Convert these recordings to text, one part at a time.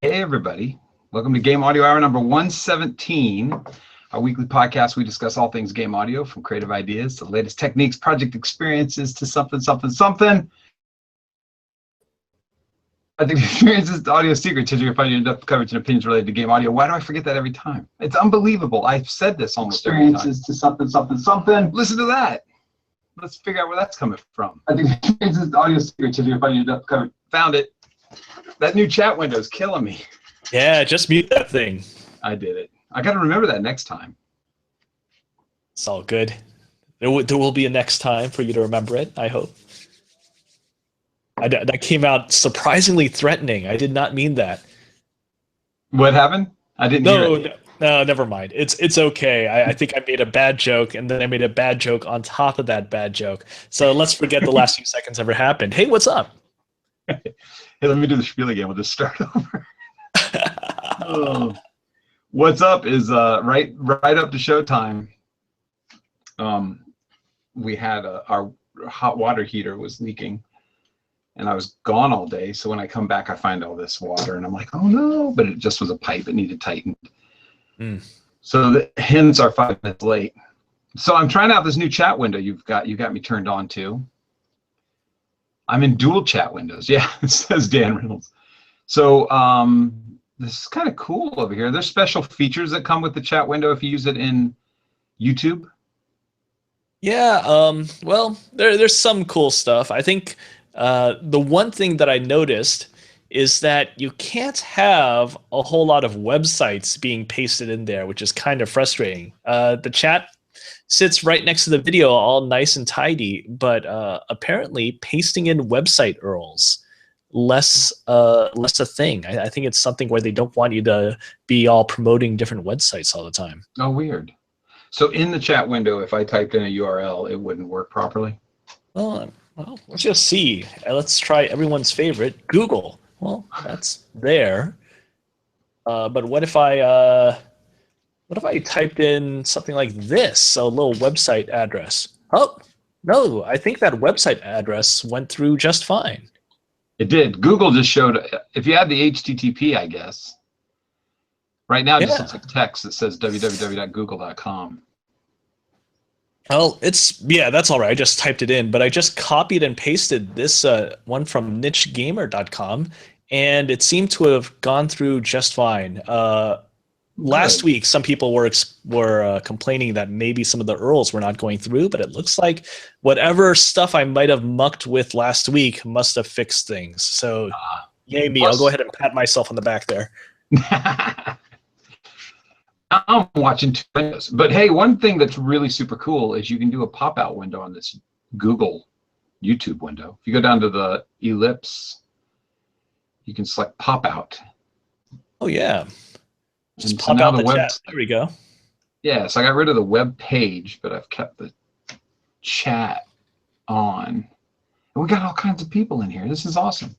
Hey, everybody. Welcome to Game Audio Hour number 117, our weekly podcast. We discuss all things game audio, from creative ideas to the latest techniques, project experiences to something. I think experiences to audio secrets. You're finding in-depth coverage and opinions related to game audio. Why do I forget that every time? It's unbelievable. I've said this almost every time. Experiences to something. Listen to that. Let's figure out where that's coming from. I think experiences to audio secrets. You're finding in-depth coverage. Found it. That new chat window is killing me. Yeah, just mute that thing. I did it. I got to remember that next time. It's all good. There will be a next time for you to remember it, I hope. That came out surprisingly threatening. I did not mean that. What happened? I didn't hear it. No, never mind. It's okay. I think I made a bad joke, and then I made a bad joke on top of that bad joke. So let's forget the last few seconds ever happened. Hey, what's up? Hey, let me do the spiel again. We'll just start over. What's up is right up to showtime. We had our hot water heater was leaking, and I was gone all day. So when I come back, I find all this water, and I'm like, oh no! But it just was a pipe; it needed tightened. So hence our 5 minutes late. So I'm trying out this new chat window you got me turned on to. I'm in dual chat windows. Yeah, it says Dan Reynolds. So this is kind of cool over here. There's special features that come with the chat window if you use it in YouTube. Yeah, well, there's some cool stuff. I think the one thing that I noticed is that you can't have a whole lot of websites being pasted in there, which is kind of frustrating. The chat sits right next to the video, all nice and tidy, but apparently pasting in website URLs less a thing. I think it's something where they don't want you to be all promoting different websites all the time. Oh, weird. So in the chat window, if I typed in a URL, it wouldn't work properly? Well, let's just see. Let's try everyone's favorite, Google. Well, that's there. But what if I typed in something like this, a little website address? Oh, no, I think that website address went through just fine. It did. Google just showed, if you add the HTTP, I guess. Right now, it just looks like text that says www.google.com. Well, that's all right. I just typed it in, but I just copied and pasted this one from nichegamer.com, and it seemed to have gone through just fine. Last week, some people were complaining that maybe some of the URLs were not going through, but it looks like whatever stuff I might have mucked with last week must have fixed things. So, yay me. I'll go ahead and pat myself on the back there. I'm watching 2 windows. But hey, one thing that's really super cool is you can do a pop-out window on this Google YouTube window. If you go down to the ellipse, you can select pop-out. Oh, yeah. Just pop out the chat. There we go. Yeah, so I got rid of the web page, but I've kept the chat on. And we got all kinds of people in here. This is awesome.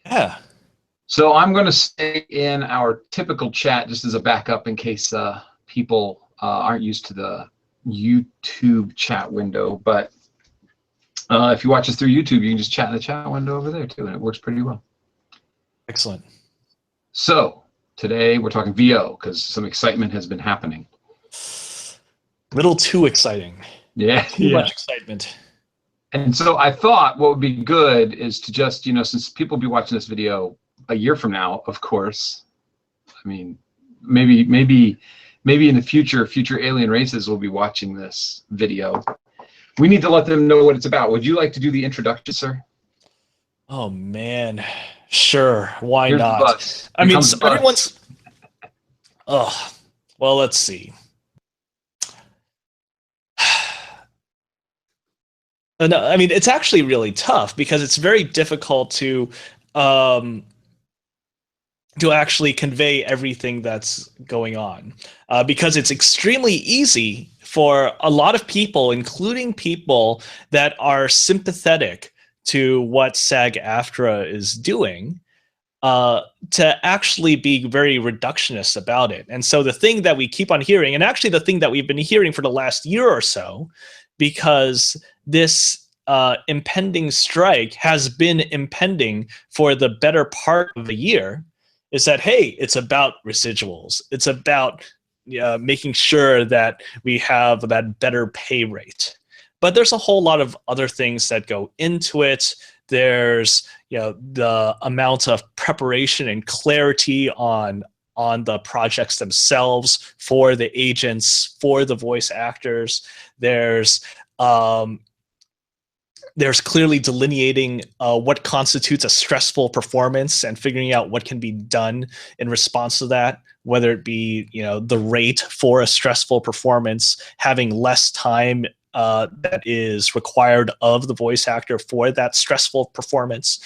Yeah. So I'm going to stay in our typical chat just as a backup in case people aren't used to the YouTube chat window. But if you watch us through YouTube, you can just chat in the chat window over there too, and it works pretty well. Excellent. So today we're talking VO because some excitement has been happening. Little too exciting. Yeah. Too much excitement. And so I thought what would be good is to just, since people will be watching this video a year from now, of course, I mean, maybe in the future alien races will be watching this video. We need to let them know what it's about. Would you like to do the introduction, sir? Oh man, sure. Why Here's not? I mean, everyone's. Oh, well, let's see. No, I mean, it's actually really tough because it's very difficult to actually convey everything that's going on because it's extremely easy for a lot of people, including people that are sympathetic to what SAG-AFTRA is doing, to actually be very reductionist about it. And so the thing that we keep on hearing, and actually the thing that we've been hearing for the last year or so, because this impending strike has been impending for the better part of a year, is that, hey, it's about residuals. It's about making sure that we have that better pay rate. But there's a whole lot of other things that go into it. There's the amount of preparation and clarity on the projects themselves, for the agents, for the voice actors. There's clearly delineating what constitutes a stressful performance and figuring out what can be done in response to that, whether it be the rate for a stressful performance, having less time that is required of the voice actor for that stressful performance,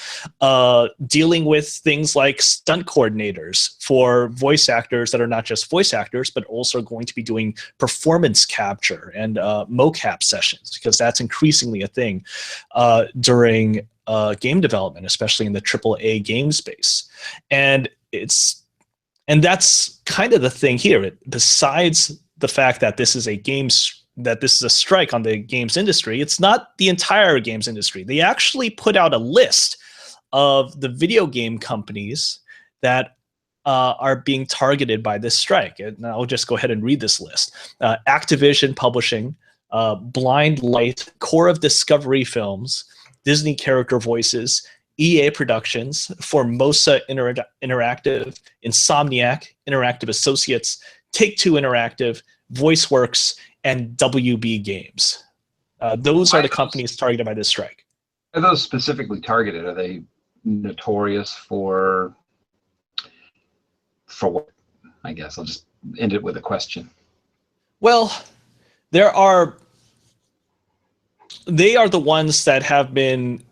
dealing with things like stunt coordinators for voice actors that are not just voice actors, but also going to be doing performance capture and mocap sessions, because that's increasingly a thing during game development, especially in the AAA game space. And that's kind of the thing here. Besides the fact that this is a strike on the games industry, it's not the entire games industry. They actually put out a list of the video game companies that are being targeted by this strike. And I'll just go ahead and read this list. Activision Publishing, Blind Light, Core of Discovery Films, Disney Character Voices, EA Productions, Formosa Interactive, Insomniac, Interactive Associates, Take-Two Interactive, VoiceWorks, and WB Games. Those are the companies targeted by this strike. Are those specifically targeted? Are they notorious for what? I guess I'll just end it with a question. Well, they are the ones that have been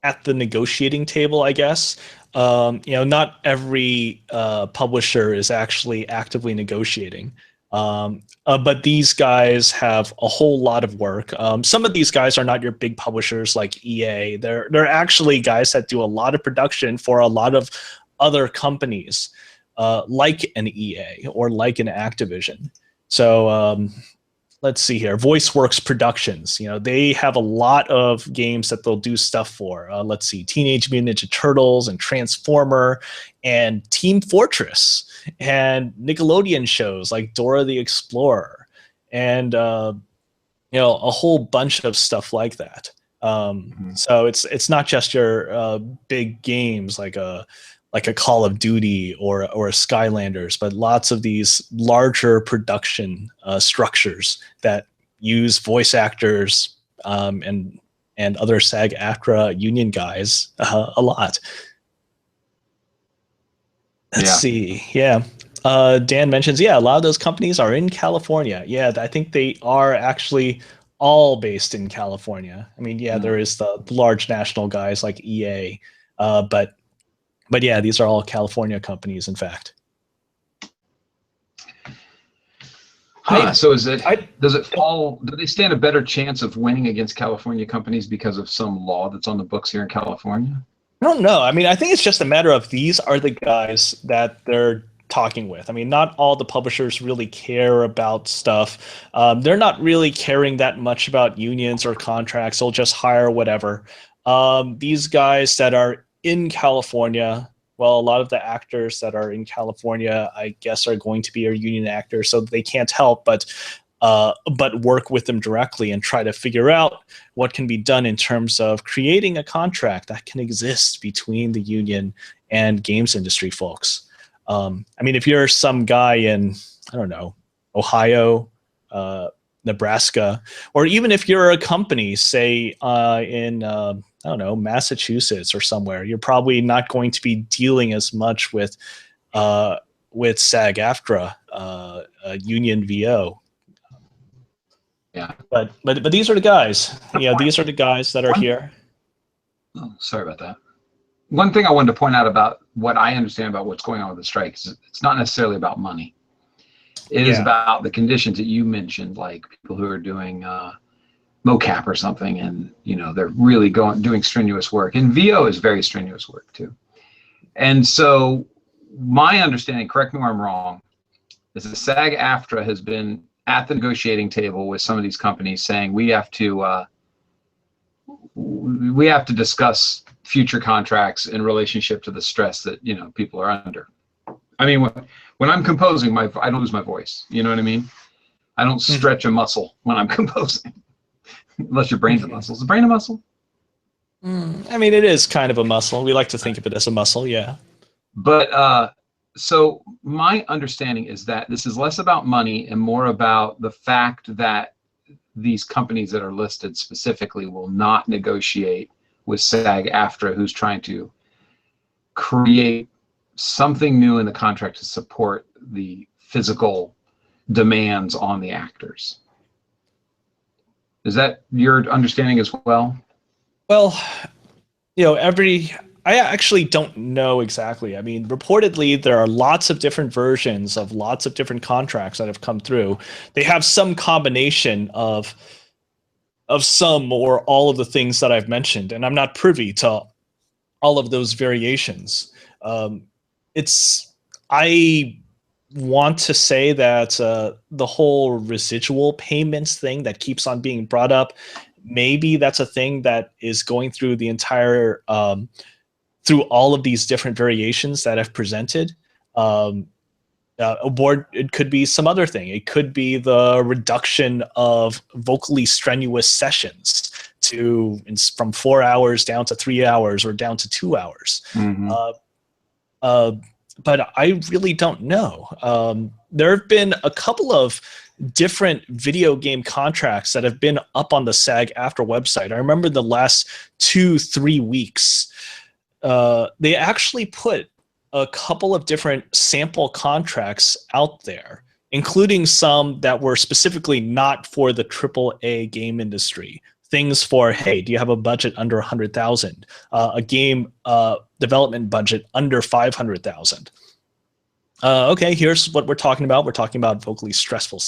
at the negotiating table, I guess. Not every publisher is actually actively negotiating. But these guys have a whole lot of work. Some of these guys are not your big publishers like EA. They're actually guys that do a lot of production for a lot of other companies, like an EA or like an Activision. So let's see here. VoiceWorks Productions. They have a lot of games that they'll do stuff for. Let's see. Teenage Mutant Ninja Turtles and Transformer and Team Fortress and Nickelodeon shows like Dora the Explorer and a whole bunch of stuff like that. So it's not just your big games like a Call of Duty or a Skylanders, but lots of these larger production structures that use voice actors and other SAG-AFTRA union guys a lot. Let's see. Yeah. Dan mentions, a lot of those companies are in California. Yeah, I think they are actually all based in California. I mean, there is the large national guys like EA, but yeah, these are all California companies, in fact. So does it fall? Do they stand a better chance of winning against California companies because of some law that's on the books here in California? I don't know. I mean, I think it's just a matter of these are the guys that they're talking with. I mean, not all the publishers really care about stuff. They're not really caring that much about unions or contracts. They'll just hire whatever. These guys that are in California, well, a lot of the actors that are in California, I guess, are going to be a union actor, so they can't help but work with them directly and try to figure out what can be done in terms of creating a contract that can exist between the union and games industry folks. I mean, if you're some guy in, I don't know, Ohio, Nebraska, or even if you're a company, say in I don't know, Massachusetts or somewhere, you're probably not going to be dealing as much with SAG-AFTRA, union VO. Yeah. But these are the guys. These are the guys that are here. Oh, sorry about that. One thing I wanted to point out about what I understand about what's going on with the strike is it's not necessarily about money. It is about the conditions that you mentioned, like people who are doing mocap or something, and they're really doing strenuous work. And VO is very strenuous work too. And so my understanding, correct me where I'm wrong, is that SAG-AFTRA has been at the negotiating table with some of these companies saying we have to discuss future contracts in relationship to the stress that people are under. I mean, when I'm composing, I don't lose my voice. You know what I mean? I don't stretch a muscle when I'm composing, unless your brain's a muscle. Is the brain a muscle? I mean, it is kind of a muscle. We like to think of it as a muscle, yeah. But so my understanding is that this is less about money and more about the fact that these companies that are listed specifically will not negotiate with SAG-AFTRA, who's trying to create something new in the contract to support the physical demands on the actors. Is that your understanding as well? Well, I actually don't know exactly. I mean, reportedly, there are lots of different versions of lots of different contracts that have come through. They have some combination of some or all of the things that I've mentioned, and I'm not privy to all of those variations. I want to say that the whole residual payments thing that keeps on being brought up, maybe that's a thing that is going through the entire through all of these different variations that I've presented. Or it could be some other thing. It could be the reduction of vocally strenuous sessions from 4 hours down to 3 hours or down to 2 hours. But I really don't know. There have been a couple of different video game contracts that have been up on the SAG-AFTRA website. I remember the last 2-3 weeks, they actually put a couple of different sample contracts out there, including some that were specifically not for the AAA game industry. Things for, hey, do you have a budget under 100,000? A game development budget under 500,000. Okay, here's what we're talking about. We're talking about vocally stressful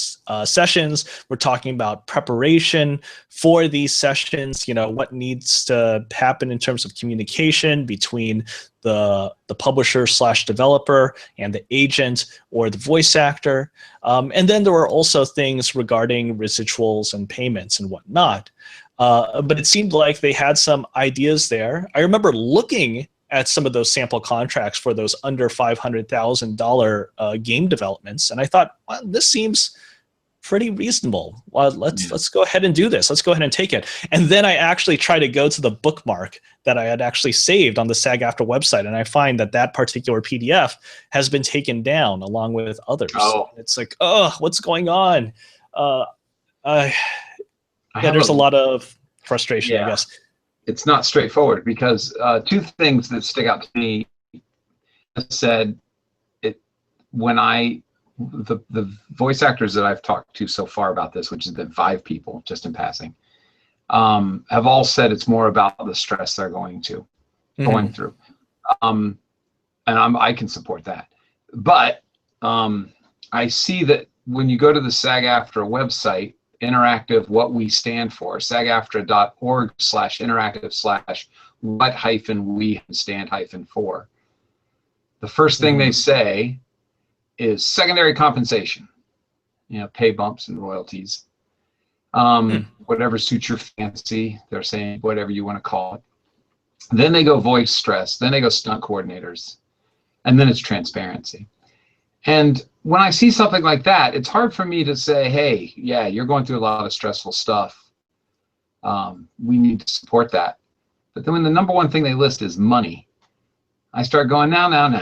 sessions. We're talking about preparation for these sessions. What needs to happen in terms of communication between the publisher / developer and the agent or the voice actor. And then there were also things regarding residuals and payments and whatnot. But it seemed like they had some ideas there. I remember looking at some of those sample contracts for those under $500,000 game developments, and I thought, well, this seems pretty reasonable. Well, let's go ahead and do this. Let's go ahead and take it. And then I actually try to go to the bookmark that I had actually saved on the SAG-AFTRA website, and I find that particular PDF has been taken down along with others. Oh. It's like, oh, what's going on? There's a lot of frustration, I guess. It's not straightforward because two things that stick out to me said when the voice actors that I've talked to so far about this, which has been 5 people just in passing, have all said it's more about the stress they're going through. And I can support that. But I see that when you go to the SAG-AFTRA website, interactive, what we stand for, SAG-AFTRA.org/interactive/what-we stand for. The first thing they say is secondary compensation, pay bumps and royalties, whatever suits your fancy. They're saying whatever you want to call it. Then they go voice stress, then they go stunt coordinators, and then it's transparency. And when I see something like that, it's hard for me to say, hey, yeah, you're going through a lot of stressful stuff. We need to support that. But then when the number one thing they list is money, I start going, now. And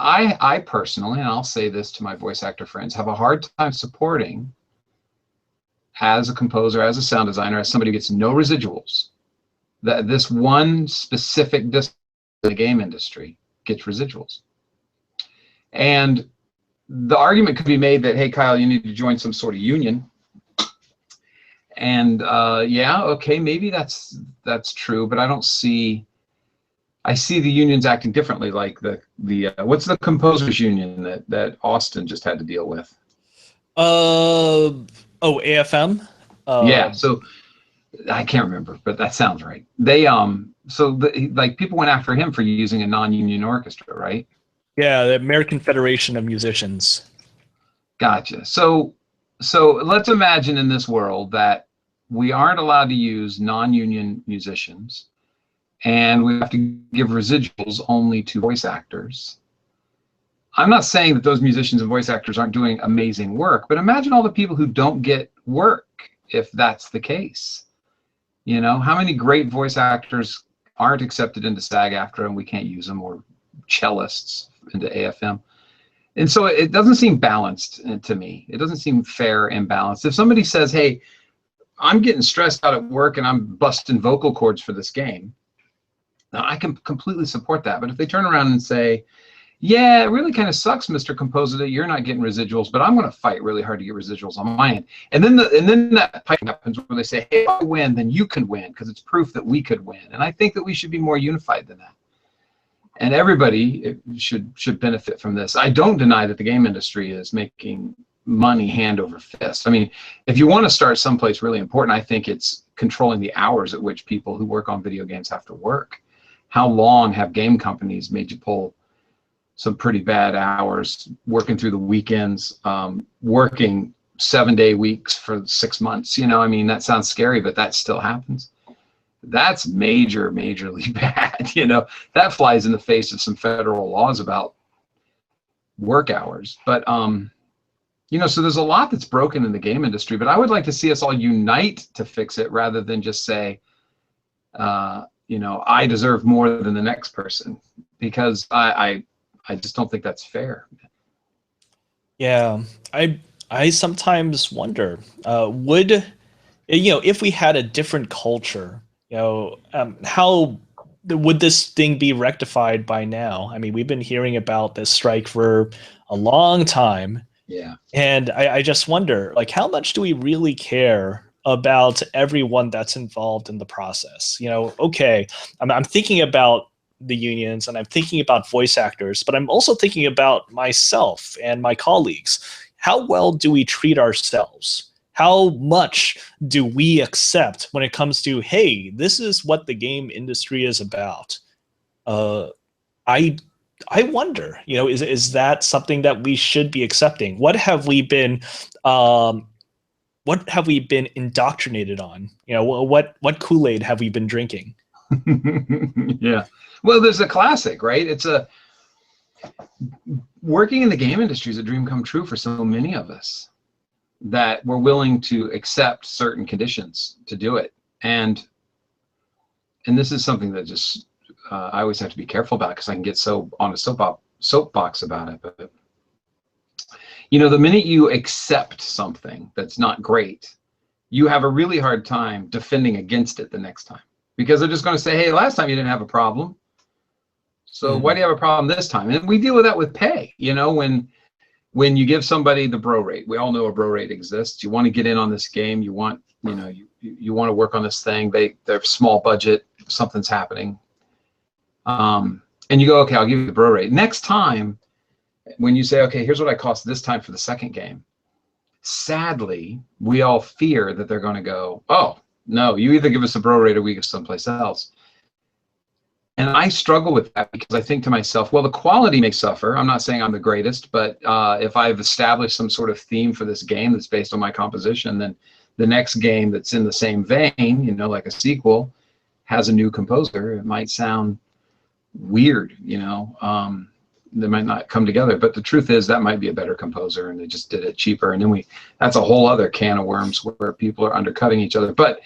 I personally, and I'll say this to my voice actor friends, have a hard time supporting, as a composer, as a sound designer, as somebody who gets no residuals, that this one specific discipline in the game industry gets residuals. And the argument could be made that, hey, Kyle, you need to join some sort of union. And yeah, okay, maybe that's true, but I see the unions acting differently, like the what's the composers union that Austin just had to deal with? AFM. Yeah, so I can't remember, but that sounds right. They like people went after him for using a non-union orchestra, right? Yeah, the American Federation of Musicians. Gotcha. So let's imagine in this world that we aren't allowed to use non-union musicians, and we have to give residuals only to voice actors. I'm not saying that those musicians and voice actors aren't doing amazing work, but imagine all the people who don't get work if that's the case. You know, how many great voice actors aren't accepted into SAG-AFTRA and we can't use them, or cellists into AFM? And so it doesn't seem balanced to me. It doesn't seem fair and balanced. If somebody says, hey, I'm getting stressed out at work and I'm busting vocal cords for this game, now I can completely support that. But if they turn around and say, yeah, it really kind of sucks, Mr. Composer, that you're not getting residuals, but I'm going to fight really hard to get residuals on my end. And then that pipe happens where they say, hey, if I win, then you can win, because it's proof that we could win. And I think that we should be more unified than that. And everybody should benefit from this. I don't deny that the game industry is making money hand over fist. I mean, if you want to start someplace really important, I think it's controlling the hours at which people who work on video games have to work. How long have game companies made you pull some pretty bad hours, working through the weekends, working 7-day weeks for 6 months? You know, I mean, that sounds scary, but that still happens. That's majorly bad. You know, that flies in the face of some federal laws about work hours. But, you know, so there's a lot that's broken in the game industry, but I would like to see us all unite to fix it rather than just say, you know, I deserve more than the next person, because I just don't think that's fair. Yeah, I sometimes wonder, would, you know, if we had a different culture, you know, how would this thing be rectified by now? I mean, we've been hearing about this strike for a long time. Yeah. And I just wonder, like, how much do we really care about everyone that's involved in the process? You know, okay, I'm thinking about the unions and I'm thinking about voice actors, but I'm also thinking about myself and my colleagues. How well do we treat ourselves? How much do we accept when it comes to, hey, this is what the game industry is about? I wonder, you know, is that something that we should be accepting? What have we been indoctrinated on? You know, what Kool-Aid have we been drinking? Yeah. Well, there's a classic, right? It's working in the game industry is a dream come true for so many of us, that we're willing to accept certain conditions to do it. And this is something that just, I always have to be careful about, because I can get so on a soapbox about it. But, you know, the minute you accept something that's not great, you have a really hard time defending against it the next time, because they're just going to say, hey, last time you didn't have a problem, so why do you have a problem this time? And we deal with that with pay. You know, when you give somebody the bro rate, we all know a bro rate exists. You want to get in on this game, you want, you know, you want to work on this thing, they're small budget, something's happening, and you go, okay, I'll give you the bro rate. Next time, when you say, okay, here's what I cost this time for the second game, sadly, we all fear that they're going to go, oh, no, you either give us a bro rate or we go someplace else. And I struggle with that, because I think to myself, well, the quality may suffer. I'm not saying I'm the greatest, but if I've established some sort of theme for this game that's based on my composition, then the next game that's in the same vein, you know, like a sequel, has a new composer. It might sound weird, you know, they might not come together, but the truth is that might be a better composer and they just did it cheaper. And then that's a whole other can of worms where people are undercutting each other. But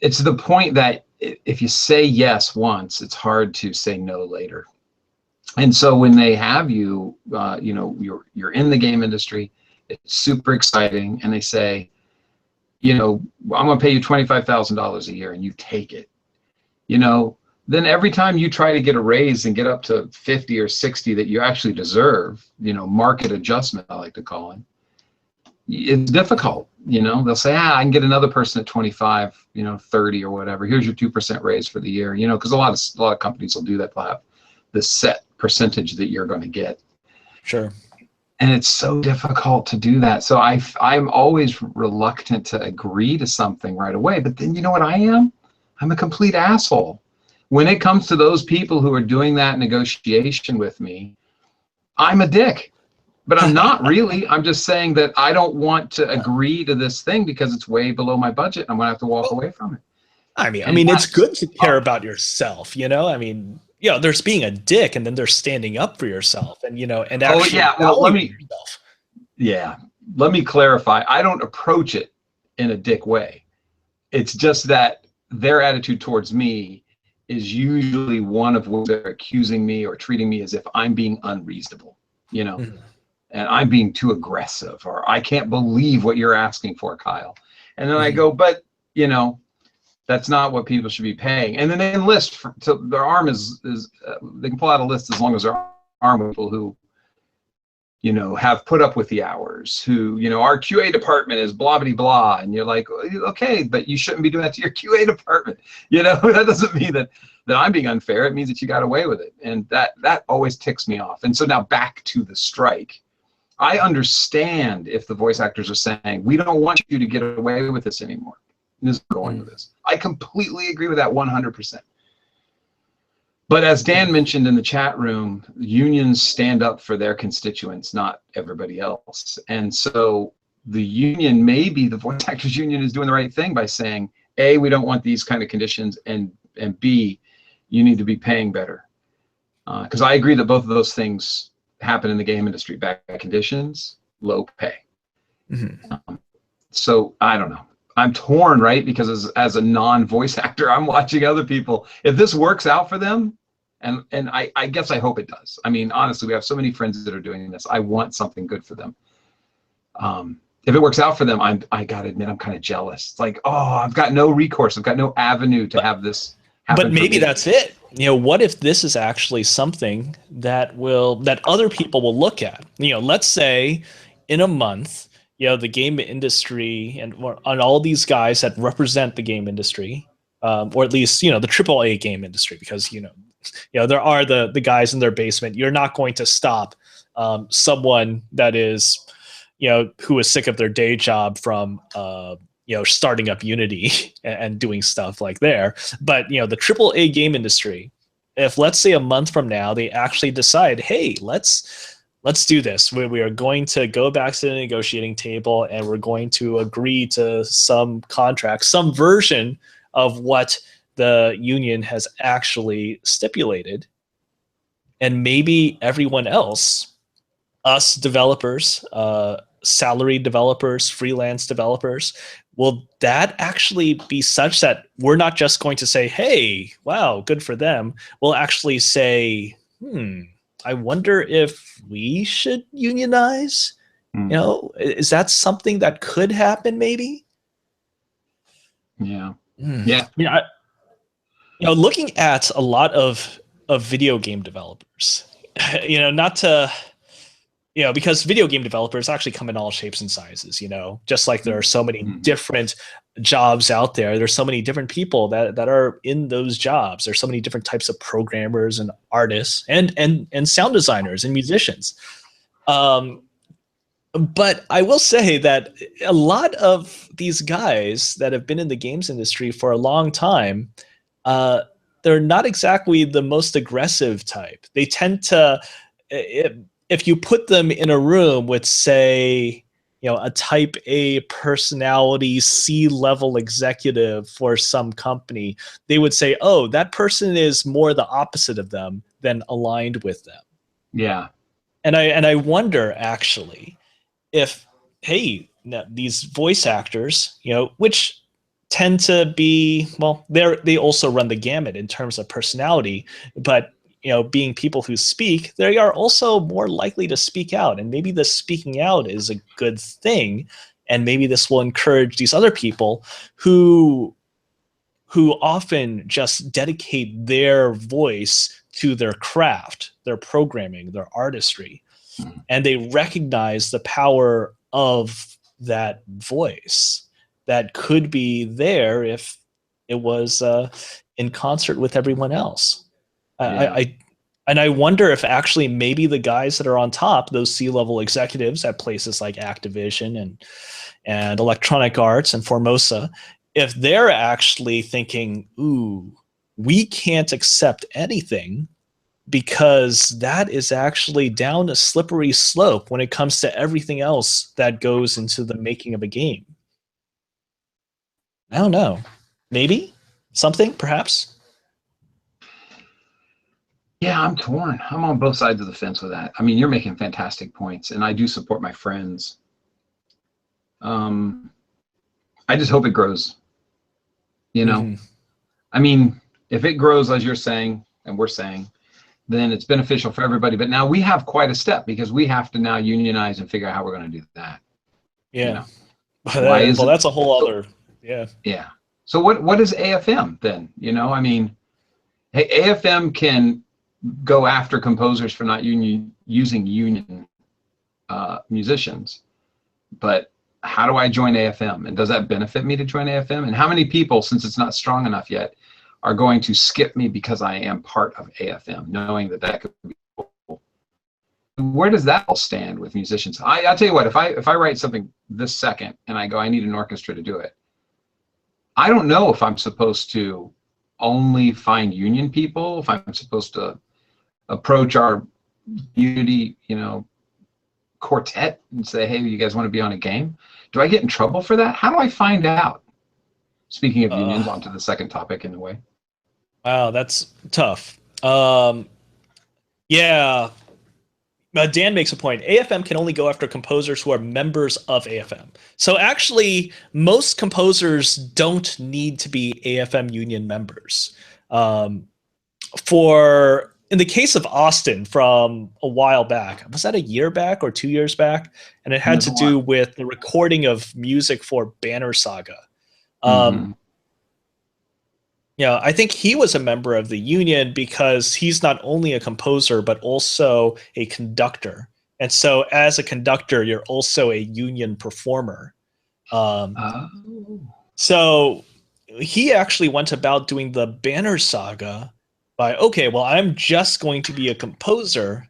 it's the point that if you say yes once, it's hard to say no later. And so when they have you, you know, you're in the game industry, it's super exciting, and they say, you know, I'm going to pay you $25,000 a year, and you take it, you know, then every time you try to get a raise and get up to 50 or 60 that you actually deserve, you know, market adjustment, I like to call it, it's difficult. You know, they'll say, I can get another person at 25, you know, 30 or whatever. Here's your 2% raise for the year, you know, because a lot of companies will do that. They'll have the set percentage that you're going to get. Sure. And it's so difficult to do that. So I'm always reluctant to agree to something right away. But then you know what I am? I'm a complete asshole. When it comes to those people who are doing that negotiation with me, I'm a dick. But I'm not really. I'm just saying that I don't want to agree to this thing because it's way below my budget. I'm going to have to walk away from it. I mean, it's good to care about yourself, you know? I mean, there's being a dick, and then there's standing up for yourself, and and Oh actually yeah. Well, valuing yourself. let me clarify. I don't approach it in a dick way. It's just that their attitude towards me is usually one of which they're accusing me or treating me as if I'm being unreasonable, Mhm. and I'm being too aggressive, or I can't believe what you're asking for, Kyle. And then I Mhm. go, but that's not what people should be paying. And then they enlist so their arm is they can pull out a list as long as their arm with people who have put up with the hours, who, our QA department is blah, blah, blah. And you're like, okay, but you shouldn't be doing that to your QA department. That doesn't mean that I'm being unfair. It means that you got away with it. And that always ticks me off. And so now back to the strike. I understand if the voice actors are saying, we don't want you to get away with this anymore. This is going with this. I completely agree with that 100%. But as Dan mentioned in the chat room, unions stand up for their constituents, not everybody else. And so the union, maybe the voice actors union, is doing the right thing by saying, A, we don't want these kind of conditions, and B, you need to be paying better. Because I agree that both of those things happen in the game industry: bad conditions, low pay. So I don't know. I'm torn, right? Because as a non-voice actor, I'm watching other people. If this works out for them, and I guess I hope it does. I mean, honestly, we have so many friends that are doing this. I want something good for them. If it works out for them, I gotta admit, I'm kind of jealous. It's like, oh, I've got no recourse. I've got no avenue to have this happen. But maybe that's it. What if this is actually something that other people will look at? Let's say in a month, the game industry and all these guys that represent the game industry, or at least the AAA game industry, because there are the guys in their basement. You're not going to stop someone that is who is sick of their day job from starting up Unity and doing stuff like there. But the AAA game industry, if let's say a month from now they actually decide, hey, let's do this. We are going to go back to the negotiating table, and we're going to agree to some contract, some version of what the union has actually stipulated. And maybe everyone else, us developers, salaried developers, freelance developers, will that actually be such that we're not just going to say, hey, wow, good for them? We'll actually say, I wonder if we should unionize? Is that something that could happen maybe? Yeah. Yeah. Looking at a lot of video game developers, not to, because video game developers actually come in all shapes and sizes, just like there are so many different jobs out there. There's so many different people that are in those jobs. There's so many different types of programmers and artists and sound designers and musicians. But I will say that a lot of these guys that have been in the games industry for a long time, they're not exactly the most aggressive type. They tend to, if you put them in a room with, say, a type A personality C-level executive for some company, they would say, oh, that person is more the opposite of them than aligned with them. Yeah. And I wonder actually if, hey, these voice actors, which tend to be, well, they also run the gamut in terms of personality, but being people who speak, they are also more likely to speak out, and maybe the speaking out is a good thing, and maybe this will encourage these other people who often just dedicate their voice to their craft, their programming, their artistry, and they recognize the power of that voice that could be there if it was in concert with everyone else. Yeah. I wonder if actually maybe the guys that are on top, those C-level executives at places like Activision and Electronic Arts and Formosa, if they're actually thinking, ooh, we can't accept anything because that is actually down a slippery slope when it comes to everything else that goes into the making of a game. I don't know. Maybe something, perhaps. Yeah, I'm torn. I'm on both sides of the fence with that. I mean, you're making fantastic points, and I do support my friends. Um, I just hope it grows. You know, Hmm. I mean, if it grows as you're saying and we're saying, then it's beneficial for everybody. But now we have quite a step because we have to now unionize and figure out how we're going to do that. You Yeah. know, why Well, isn't that's a whole so? other. Yeah. Yeah. So what is AFM then? You know, I mean, hey, AFM can go after composers for not using union musicians, but how do I join AFM? And does that benefit me to join AFM? And how many people, since it's not strong enough yet, are going to skip me because I am part of AFM, knowing that that could be cool? Where does that all stand with musicians? I'll tell you what, if I write something this second and I go, I need an orchestra to do it, I don't know if I'm supposed to only find union people, if I'm supposed to approach our unity, quartet and say, hey, you guys want to be on a game? Do I get in trouble for that? How do I find out? Speaking of unions, Uh, on to the second topic in a way. wow, that's tough. Yeah. Dan makes a point. AFM can only go after composers who are members of AFM. So actually, most composers don't need to be AFM union members. Um, for in the case of Austin from a while back, was that a year back or 2 years back? And it And had there's to a lot. do with the recording of music for Banner Saga. Um, Mm-hmm. I think he was a member of the union because he's not only a composer but also a conductor. And so, as a conductor, you're also a union performer. Um, Oh. so he actually went about doing the Banner Saga by, okay, well, I'm just going to be a composer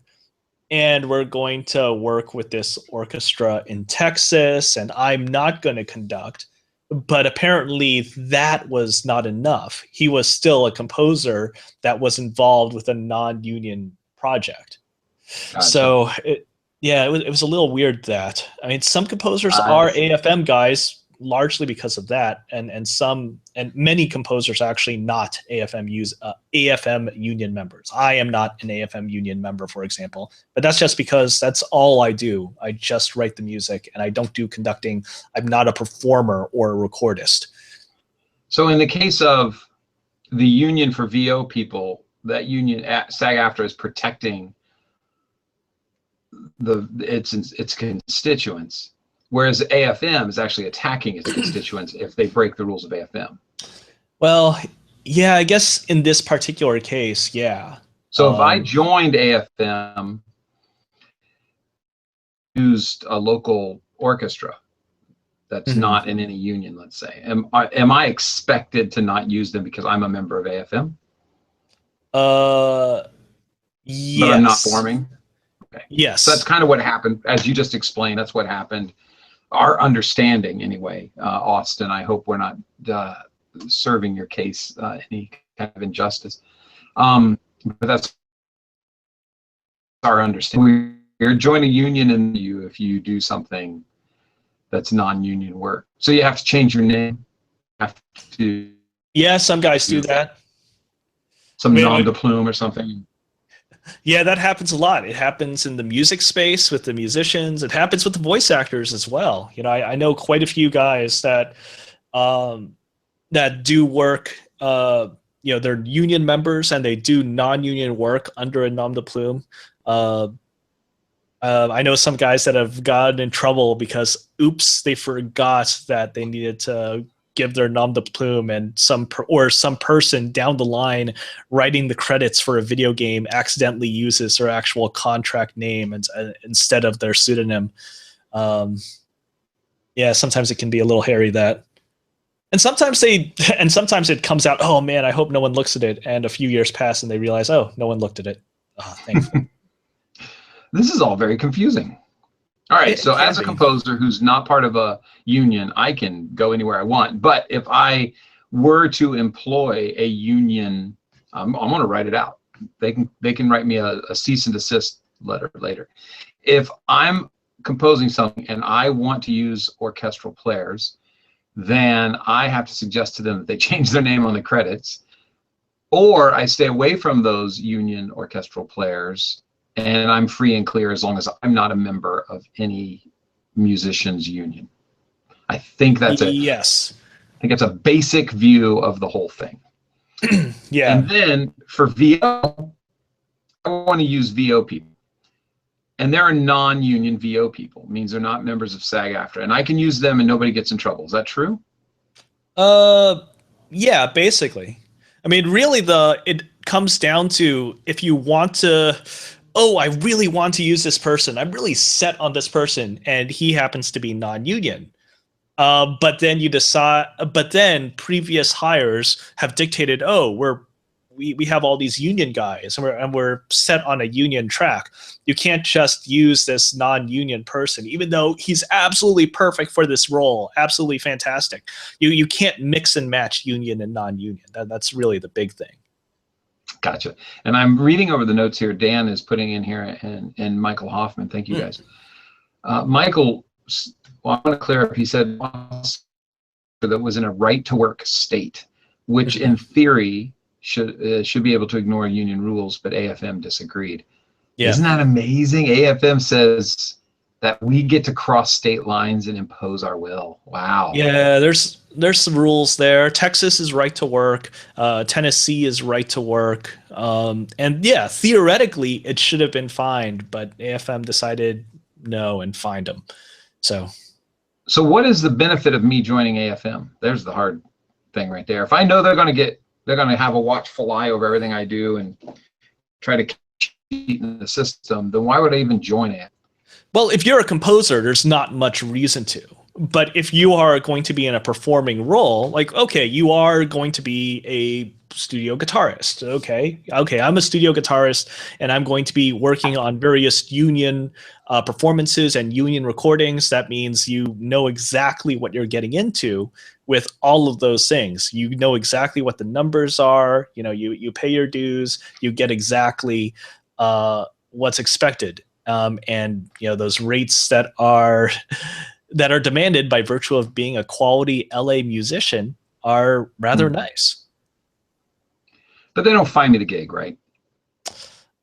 and we're going to work with this orchestra in Texas and I'm not going to conduct. But apparently that was not enough. He was still a composer that was involved with a non-union project. Gotcha. So it was a little weird that. I mean, some composers I are see. AFM guys largely because of that, and many composers are actually not AFM union members. I am not an AFM union member, for example, but that's just because that's all I do. I just write the music, and I don't do conducting. I'm not a performer or a recordist. So in the case of the union for VO people, that union SAG-AFTRA is protecting its constituents, whereas AFM is actually attacking its constituents if they break the rules of AFM. Well, yeah, I guess in this particular case, yeah. So if I Um, joined AFM, used a local orchestra that's mhm. not in any union, let's say, am I expected to not use them because I'm a member of AFM, Uh, but I'm not yes. forming? Okay. So that's Yes. kind of what happened, as you just explained. That's what happened. Our understanding, anyway, Austin. I hope we're not serving your case any kind of injustice. But that's our understanding. You're join a union, and if you do something that's non-union work, so you have to change your name. Have to Yeah, some guys do do that. I some mean, nom de plume or something. yeah, that happens a lot. It happens in the music space with the musicians. It happens with the voice actors as well. I know quite a few guys um, that do work. They're union members and they do non-union work under a nom de plume. Uh, I know some guys that have gotten in trouble because, oops, they forgot that they needed to give their nom de plume, and some person down the line writing the credits for a video game accidentally uses their actual contract name instead of their pseudonym. Um, yeah, sometimes it can be a little hairy that. And sometimes it comes out, oh man, I hope no one looks at it. And a few years pass and they realize, oh, no one looked at it. Oh, thankful. This is all very confusing. All right, It so can as a be. composer who's not part of a union, I can go anywhere I want. But if I were to employ a union, I'm going to write it out. They can write me a cease and desist letter later. If I'm composing something and I want to use orchestral players, then I have to suggest to them that they change their name on the credits. Or I stay away from those union orchestral players, and I'm free and clear as long as I'm not a member of any musicians union. I think that's Yes. I think it's a basic view of the whole thing. Yeah. And then for VO, I want to use VO people. And there are non-union VO people. It means they're not members of SAG-AFTRA. And I can use them and nobody gets in trouble. Is that true? Yeah, basically. I mean, really, it comes down to if you want to, oh, I really want to use this person. I'm really set on this person, and he happens to be non-union. But then you decide, but then previous hires have dictated, oh, we have all these union guys, and we're set on a union track. You can't just use this non-union person, even though he's absolutely perfect for this role, absolutely fantastic. You can't mix and match union and non-union. That's really the big thing. Gotcha. And I'm reading over the notes here. Dan is putting in here, and Michael Hoffman. Thank you guys. Michael, well, I want to clear up. He said that was in a right-to-work state, which in theory should be able to ignore union rules, but AFM disagreed. Yeah. Isn't that amazing? AFM says that we get to cross state lines and impose our will. Wow. Yeah, there's some rules there. Texas is right to work. Tennessee is right to work. And yeah, theoretically it should have been fined, but AFM decided no and fined them. So what is the benefit of me joining AFM? There's the hard thing right there. If I know they're going to have a watchful eye over everything I do and try to cheat in the system, then why would I even join it? Well, if you're a composer, there's not much reason to. But if you are going to be in a performing role, like, okay, you are going to be a studio guitarist. Okay, I'm a studio guitarist, and I'm going to be working on various union performances and union recordings. That means you know exactly what you're getting into with all of those things. You know exactly what the numbers are. You know, you pay your dues. You get exactly what's expected, and you know those rates that are demanded by virtue of being a quality LA musician are rather nice. But they don't find me the gig, right?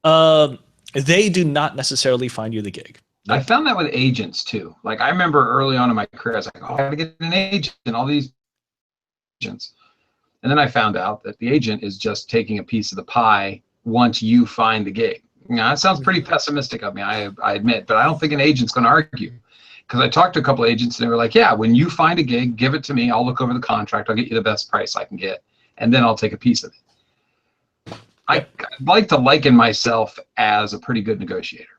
They do not necessarily find you the gig. I found that with agents too. Like I remember early on in my career, I was like, oh, I gotta get an agent and all these agents. And then I found out that the agent is just taking a piece of the pie once you find the gig. Now, that sounds pretty pessimistic of me, I admit, but I don't think an agent's going to argue. Because I talked to a couple of agents and they were like, yeah, when you find a gig, give it to me. I'll look over the contract. I'll get you the best price I can get. And then I'll take a piece of it. I'd like to liken myself as a pretty good negotiator.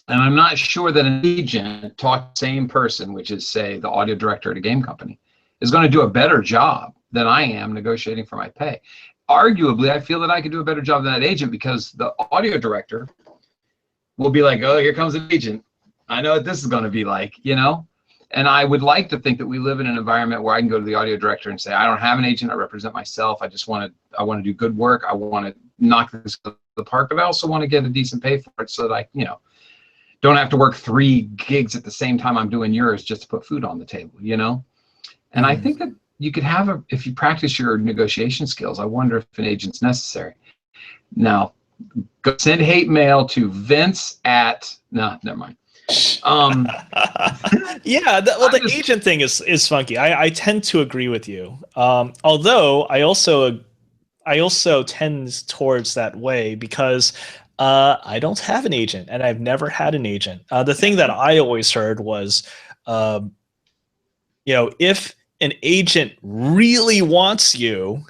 And I'm not sure that an agent taught the same person, which is, say, the audio director at a game company, is going to do a better job than I am negotiating for my pay. Arguably, I feel that I could do a better job than that agent because the audio director will be like, oh, here comes an agent. I know what this is going to be like, you know? And I would like to think that we live in an environment where I can go to the audio director and say, I don't have an agent. I represent myself. I want to do good work. I want to knock this out of the park, but I also want to get a decent pay for it so that I, you know, don't have to work 3 gigs at the same time I'm doing yours just to put food on the table, you know? And I think that you could have if you practice your negotiation skills, I wonder if an agent's necessary. Now, go send hate mail to Vince at, no, never mind. Yeah, the agent thing is funky. I tend to agree with you. Although I also tend towards that way because I don't have an agent and I've never had an agent. The thing that I always heard was, you know, if an agent really wants you,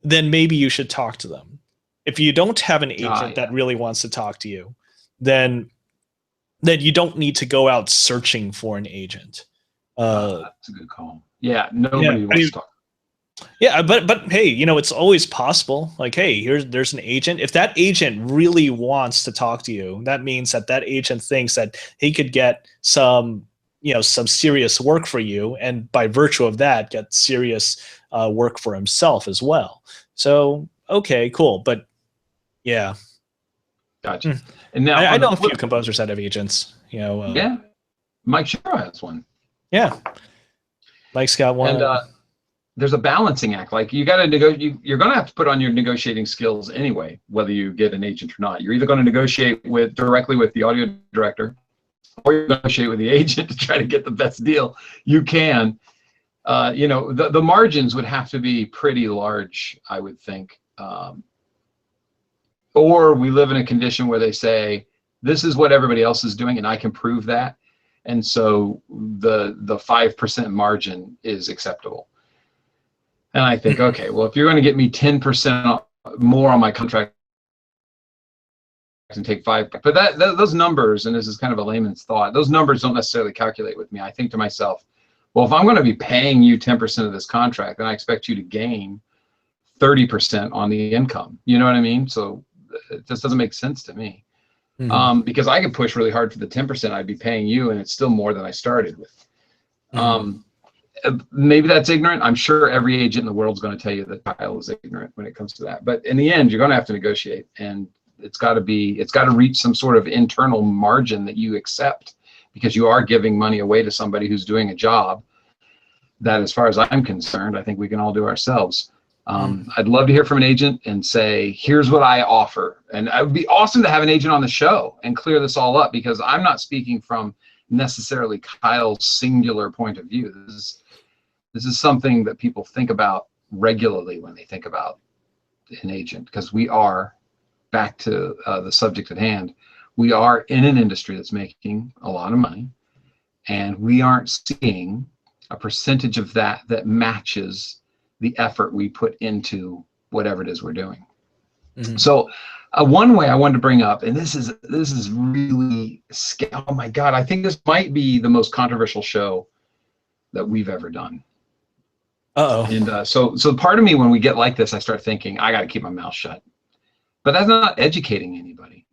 then maybe you should talk to them. If you don't have an agent that really wants to talk to you, then you don't need to go out searching for an agent. That's a good call. Yeah, nobody wants to talk. Yeah, but hey, you know, it's always possible. Like, hey, there's an agent. If that agent really wants to talk to you, that means that agent thinks that he could get some serious work for you, and by virtue of that, get serious work for himself as well. So, okay, cool. But yeah. Gotcha. And now I know a few composers that have agents. You know. Yeah, Mike Shapiro has one. Yeah, Mike's got one. And there's a balancing act. Like you got to you're going to have to put on your negotiating skills anyway, whether you get an agent or not. You're either going to negotiate directly with the audio director, or you negotiate with the agent to try to get the best deal you can. You know, the margins would have to be pretty large, I would think. Or we live in a condition where they say, this is what everybody else is doing and I can prove that. And so the 5% margin is acceptable. And I think, okay, well, if you're going to get me 10% more on my contract and take 5%, but those numbers, and this is kind of a layman's thought, those numbers don't necessarily calculate with me. I think to myself, well, if I'm going to be paying you 10% of this contract, then I expect you to gain 30% on the income. You know what I mean? So it just doesn't make sense to me. Because I could push really hard for the 10% I'd be paying you, and it's still more than I started with. Maybe that's ignorant. I'm sure every agent in the world is going to tell you that Kyle is ignorant when it comes to that. But in the end, you're going to have to negotiate, and it's got to reach some sort of internal margin that you accept, because you are giving money away to somebody who's doing a job that, as far as I'm concerned, I think we can all do ourselves. I'd love to hear from an agent and say, here's what I offer. And it would be awesome to have an agent on the show and clear this all up, because I'm not speaking from necessarily Kyle's singular point of view. This is something that people think about regularly when they think about an agent, because we are, back to the subject at hand, we are in an industry that's making a lot of money, and we aren't seeing a percentage of that matches the effort we put into whatever it is we're doing. So one way I wanted to bring up, and this is really, oh my God, I think this might be the most controversial show that we've ever done. And so part of me, when we get like this, I start thinking, I got to keep my mouth shut. But that's not educating anybody.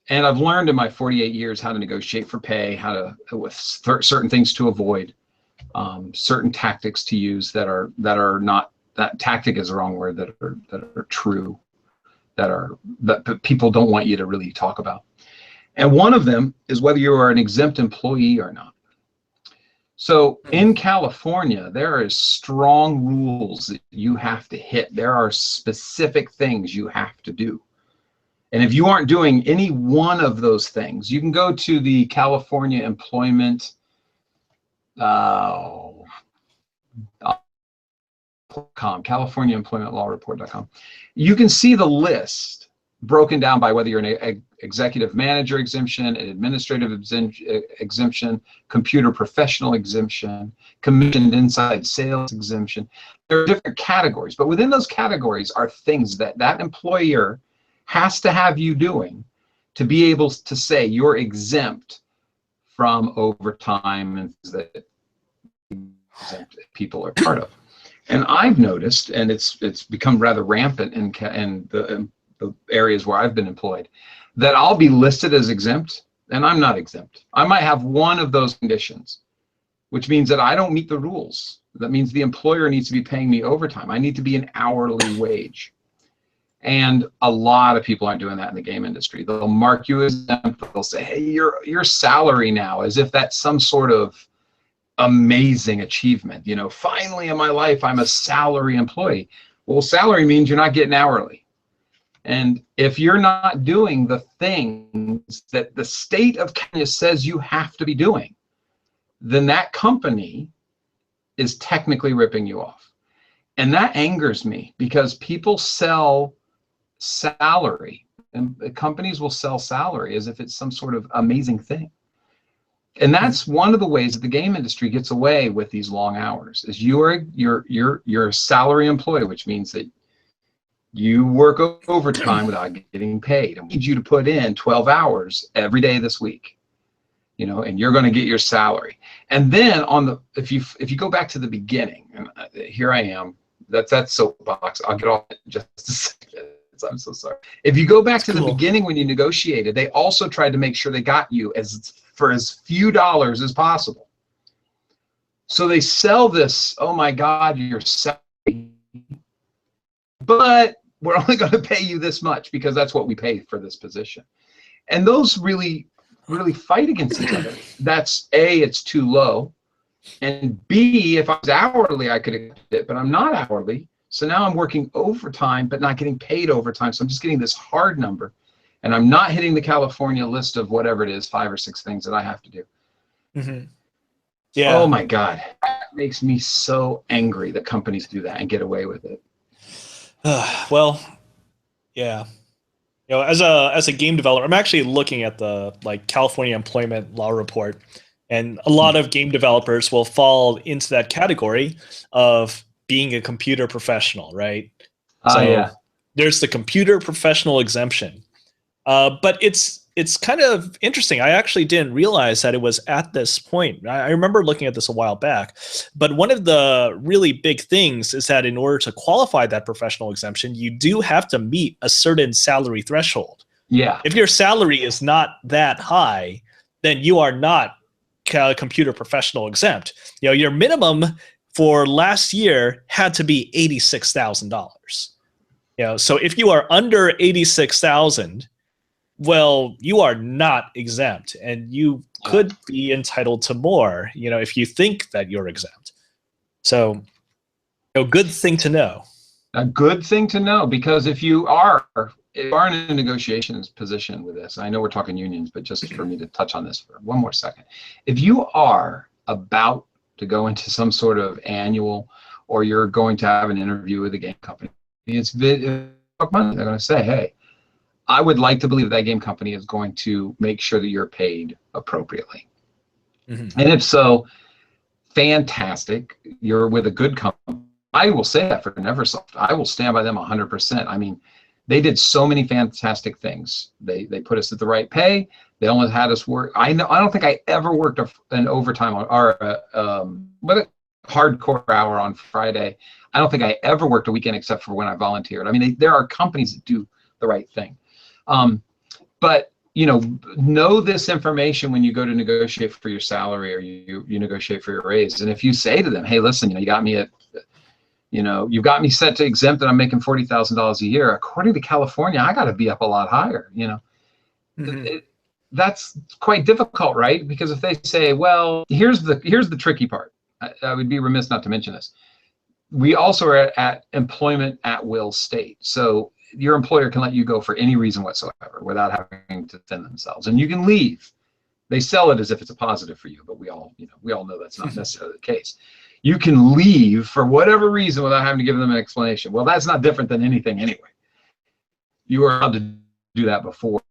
And I've learned in my 48 years how to negotiate for pay, with certain things to avoid, certain tactics to use that are not, that tactic is the wrong word, that are true, that people don't want you to really talk about. And one of them is whether you are an exempt employee or not. So in California, there is strong rules that you have to hit. There are specific things you have to do. And if you aren't doing any one of those things, you can go to the California Employment California Employment Law Report.com. You can see the list broken down by whether you're an executive manager exemption, an administrative exemption, computer professional exemption, commissioned inside sales exemption. There are different categories, but within those categories are things that employer has to have you doing to be able to say you're exempt from overtime and things that exempt people are part of. And I've noticed, and it's become rather rampant in the areas where I've been employed, that I'll be listed as exempt and I'm not exempt. I might have one of those conditions, which means that I don't meet the rules. That means the employer needs to be paying me overtime. I need to be an hourly wage. And a lot of people aren't doing that in the game industry. They'll mark you as exempt. They'll say, hey, your salary now, as if that's some sort of amazing achievement. You know, finally in my life, I'm a salary employee. Well, salary means you're not getting hourly. And if you're not doing the things that the state of Kenya says you have to be doing, then that company is technically ripping you off. And that angers me, because people sell salary, and companies will sell salary as if it's some sort of amazing thing. And that's one of the ways that the game industry gets away with these long hours, is you're a salary employee, which means that you work overtime without getting paid. And we need you to put in 12 hours every day this week, you know, and you're going to get your salary. And then if you go back to the beginning, and here I am, that's that soapbox. I'll get off it in just a second. I'm so sorry. If you go back to the beginning when you negotiated, they also tried to make sure they got you for as few dollars as possible. So they sell this, oh my God, your salary, but we're only going to pay you this much because that's what we pay for this position. And those really fight against each other. That's A, it's too low, And B, if I was hourly, I could accept it, but I'm not hourly. So now I'm working overtime, but not getting paid overtime. So I'm just getting this hard number, and I'm not hitting the California list of whatever it is, 5 or 6 things that I have to do. Mm-hmm. Oh Yeah. my God. That makes me so angry that companies do that and get away with it. Well, yeah. You know, as a game developer, I'm actually looking at the like California Employment Law Report, and a lot of game developers will fall into that category of being a computer professional, right? So Yeah. there's the computer professional exemption. But it's kind of interesting. I actually didn't realize that it was at this point. I remember looking at this a while back. But one of the really big things is that in order to qualify that professional exemption, you do have to meet a certain salary threshold. Yeah. If your salary is not that high, then you are not computer professional exempt. You know, your minimum for last year had to be $86,000. You know, so if you are under 86,000, well, you are not exempt, and you could be entitled to more, you know, if you think that you're exempt. So, you know, good thing to know. A good thing to know, because if you are in a negotiations position with this, I know we're talking unions, but just for me to touch on this for one more second, if you are about to go into some sort of annual, or you're going to have an interview with a game company, it's money. They're going to say, hey, I would like to believe that game company is going to make sure that you're paid appropriately. Mm-hmm. And if so, fantastic. You're with a good company. I will say that for Neversoft. I will stand by them 100%. I mean, they did so many fantastic things. They put us at the right pay. They only had us work. I don't think I ever worked an overtime or a hardcore hour on Friday. I don't think I ever worked a weekend except for when I volunteered. I mean, there are companies that do the right thing. But you know this information when you go to negotiate for your salary, or you negotiate for your raise. And if you say to them, hey, listen, you got me at, you've got me set to exempt, and I'm making $40,000 a year. According to California, I got to be up a lot higher. Mm-hmm. That's quite difficult, right? Because if they say, well, here's the tricky part. I would be remiss not to mention this. We also are at employment at will state. So your employer can let you go for any reason whatsoever without having to defend themselves, and you can leave. They sell it as if it's a positive for you, but we all know that's not necessarily the case. You can leave for whatever reason without having to give them an explanation. Well, that's not different than anything anyway. You are allowed to do that before.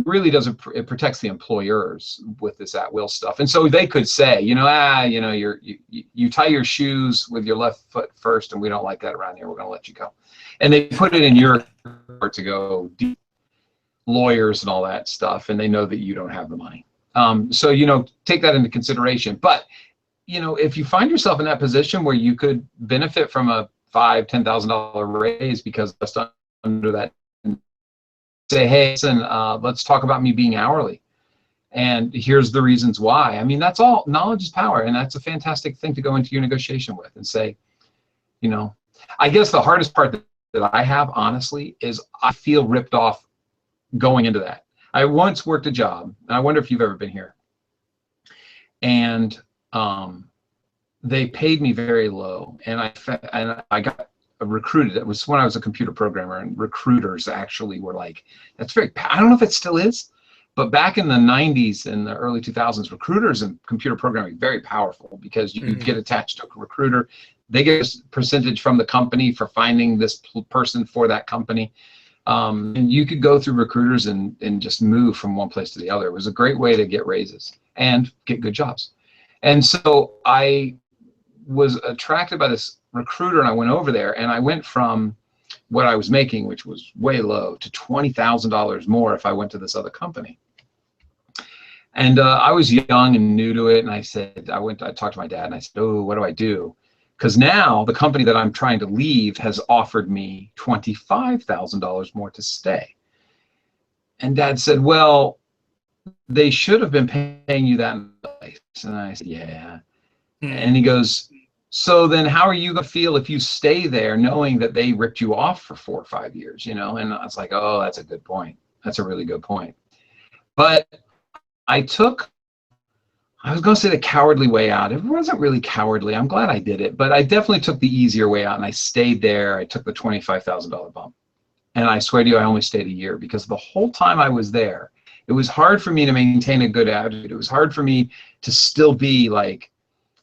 Really it protects the employers with this at will stuff. And so they could say, you tie your shoes with your left foot first, and we don't like that around here. We're going to let you go. And they put it in your court to go lawyers and all that stuff, and they know that you don't have the money. So take that into consideration. But if you find yourself in that position where you could benefit from a $5,000-$10,000 raise because just under that, say, hey, listen, let's talk about me being hourly, and here's the reasons why. I mean, that's all. Knowledge is power, and that's a fantastic thing to go into your negotiation with and say, I guess the hardest part that I have, honestly, is I feel ripped off going into that. I once worked a job, and I wonder if you've ever been here, and they paid me very low, and I got recruited. It was when I was a computer programmer, and recruiters actually were like, that's very, I don't know if it still is, but back in the 90s and the early 2000s, recruiters and computer programming, very powerful, because you get attached to a recruiter. They get a percentage from the company for finding this person for that company. And you could go through recruiters and just move from one place to the other. It was a great way to get raises and get good jobs. And so I was attracted by this recruiter, and I went over there, and I went from what I was making, which was way low, to $20,000 more if I went to this other company. And I was young and new to it, and I talked to my dad, and I said, oh, what do I do? Because now the company that I'm trying to leave has offered me $25,000 more to stay. And Dad said, well, they should have been paying you that in place. And I said, yeah. And he goes, so then how are you going to feel if you stay there knowing that they ripped you off for 4 or 5 years, And I was like, oh, that's a good point. That's a really good point. But I took I was going to say the cowardly way out. It wasn't really cowardly. I'm glad I did it, but I definitely took the easier way out, and I stayed there. I took the $25,000 bump. And I swear to you, I only stayed a year, because the whole time I was there, it was hard for me to maintain a good attitude. It was hard for me to still be like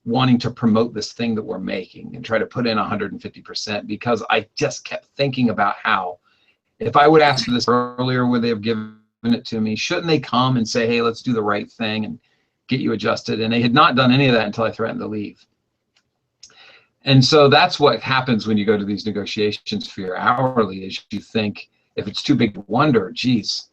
wanting to promote this thing that we're making and try to put in 150%, because I just kept thinking about how, if I would ask for this earlier, would they have given it to me? Shouldn't they come and say, hey, let's do the right thing and get you adjusted? And they had not done any of that until I threatened to leave. And so that's what happens when you go to these negotiations for your hourly, is you think, if it's too big to wonder, geez,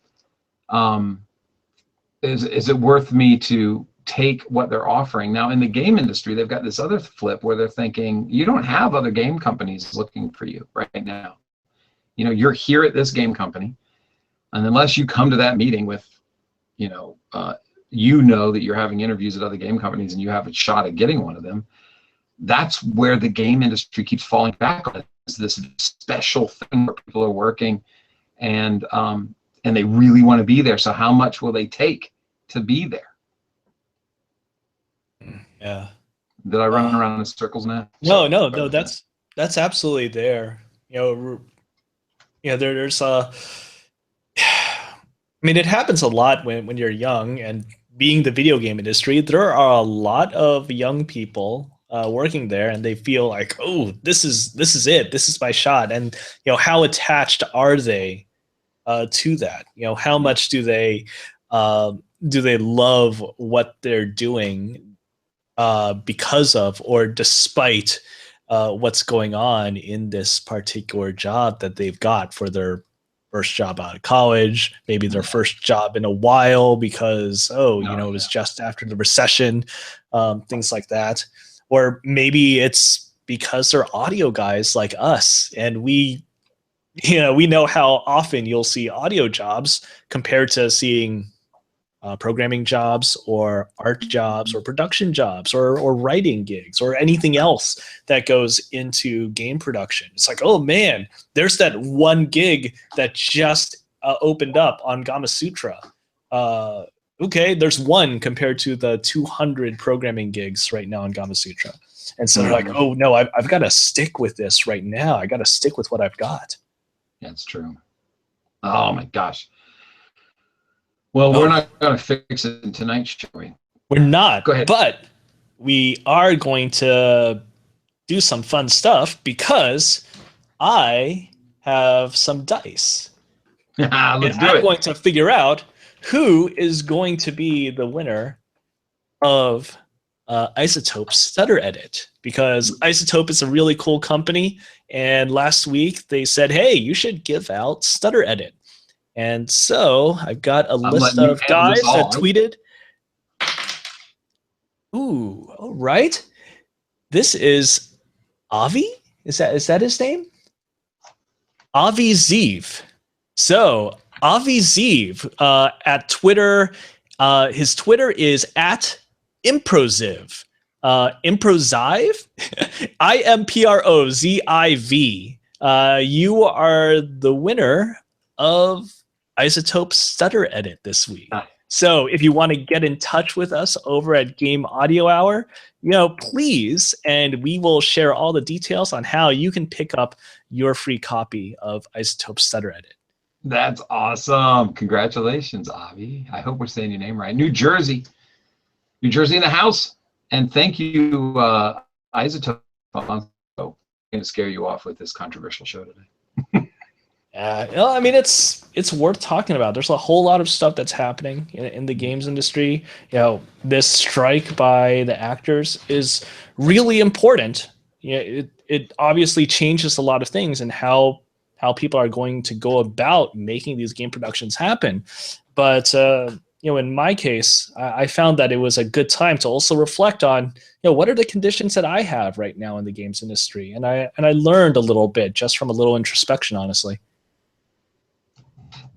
is it worth me to take what they're offering? Now, in the game industry, they've got this other flip where they're thinking, you don't have other game companies looking for you right now. You know, you're here at this game company, and unless you come to that meeting with, you know that you're having interviews at other game companies and you have a shot at getting one of them, that's where the game industry keeps falling back on, is this special thing where people are working, and they really want to be there. So how much will they take to be there? Yeah. Did I run around in circles now? No, that's absolutely there. There's I mean, it happens a lot when you're young, and being the video game industry, there are a lot of young people working there, and they feel like, oh, this is it, this is my shot. And how attached are they to that? How much do they love what they're doing because of, or despite what's going on in this particular job that they've got for their first job out of college, maybe their first job in a while, because it was just after the recession, things like that. Or maybe it's because they're audio guys like us, and we know how often you'll see audio jobs compared to seeing programming jobs or art jobs or production jobs or writing gigs or anything else that goes into game production. It's like, oh man, there's that one gig that just opened up on Gamasutra. Okay, there's one compared to the 200 programming gigs right now on Gamasutra. And so they're like, oh no, I've got to stick with this right now. I got to stick with what I've got. That's true. Oh my gosh. Well, we're not going to fix it tonight, shall we? We're not. Go ahead. But we are going to do some fun stuff, because I have some dice. Let's do I'm it. going to figure out who is going to be the winner of Isotope Stutter Edit, because Isotope is a really cool company, and last week they said, hey, you should give out Stutter Edit. And so I've got a list of guys that tweeted. Ooh, all right. This is Avi? Is that his name? Avi Zeev. So Avi Zeev at Twitter, his Twitter is at Improziv. Improziv? IMPROZIV. You are the winner of Isotope Stutter Edit this week. So if you want to get in touch with us over at Game Audio Hour, please, and we will share all the details on how you can pick up your free copy of Isotope Stutter Edit. That's awesome. Congratulations, Avi. I hope we're saying your name right. New Jersey in the house. And thank you, Isotope. I'm going to scare you off with this controversial show today. I mean, it's worth talking about. There's a whole lot of stuff that's happening in the games industry. This strike by the actors is really important. It obviously changes a lot of things and how people are going to go about making these game productions happen. But in my case, I found that it was a good time to also reflect on what are the conditions that I have right now in the games industry, and I learned a little bit just from a little introspection, honestly.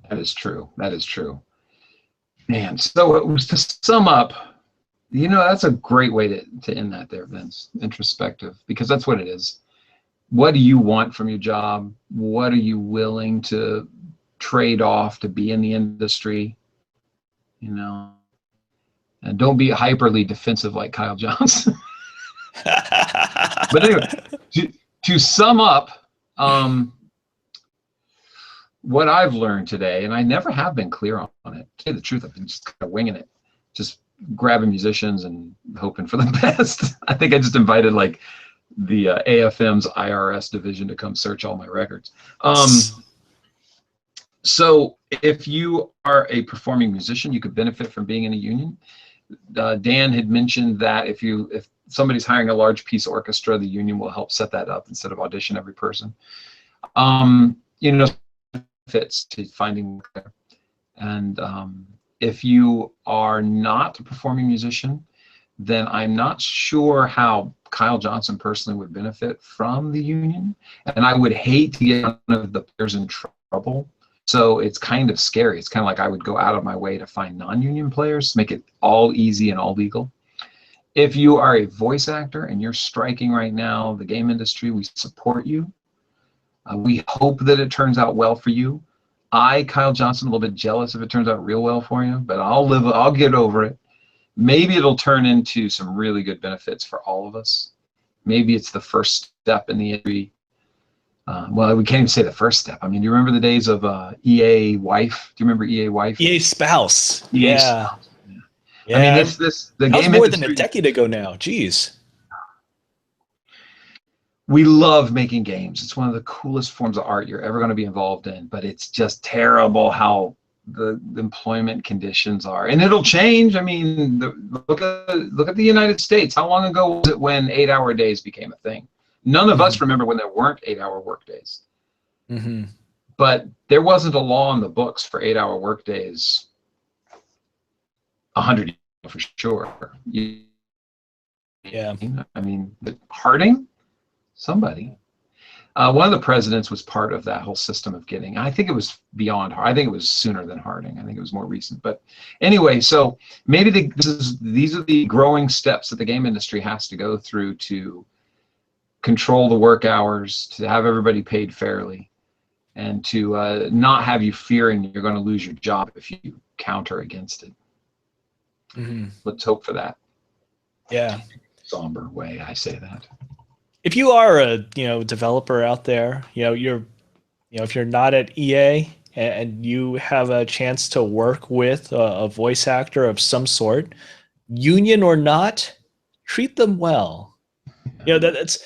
That is true. Man, so to sum up, that's a great way to end that there, Vince. Introspective, because that's what it is. What do you want from your job? What are you willing to trade off to be in the industry? And don't be hyperly defensive like Kyle Johnson. But anyway, to sum up, what I've learned today, and I never have been clear on it. To tell you the truth, I've been just kind of winging it, just grabbing musicians and hoping for the best. I think I just invited like the AFM's IRS division to come search all my records. So if you are a performing musician, you could benefit from being in a union. Dan had mentioned that if somebody's hiring a large piece orchestra, the union will help set that up instead of audition every person. You know, fits to finding work there. And if you are not a performing musician, then I'm not sure how Kyle Johnson personally would benefit from the union. And I would hate to get one of the players in trouble. So it's kind of scary. It's kind of like I would go out of my way to find non-union players, make it all easy and all legal. If you are a voice actor and you're striking right now, the game industry, we support you. We hope that it turns out well for you. Kyle Johnson, a little bit jealous if it turns out real well for you, but I'll get over it. Maybe it'll turn into some really good benefits for all of us. Maybe it's the first step in the industry. Well, we can't even say the first step. I mean, do you remember the days of EA wife? Do you remember EA wife? EA spouse. EA Yeah. spouse. Yeah. I mean, the that game was more industry, than a decade ago now. Jeez. We love making games. It's one of the coolest forms of art you're ever going to be involved in, but it's just terrible how the employment conditions are, and it'll change. I mean, look at the United States. How long ago was it when 8-hour days became a thing? None of us remember when there weren't 8-hour work days. But there wasn't a law in the books for 8-hour work days 100 years for sure. Yeah. I mean, Harding, somebody. One of the presidents was part of that whole system of getting. I think it was beyond. I think it was sooner than Harding. I think it was more recent. But anyway, so maybe these are the growing steps that the game industry has to go through to control the work hours, to have everybody paid fairly, and to not have you fearing you're going to lose your job if you counter against it. Let's hope for that. Yeah. Somber way I say that. If you are a developer out there, if you're not at EA and you have a chance to work with a voice actor of some sort, union or not, treat them well. That's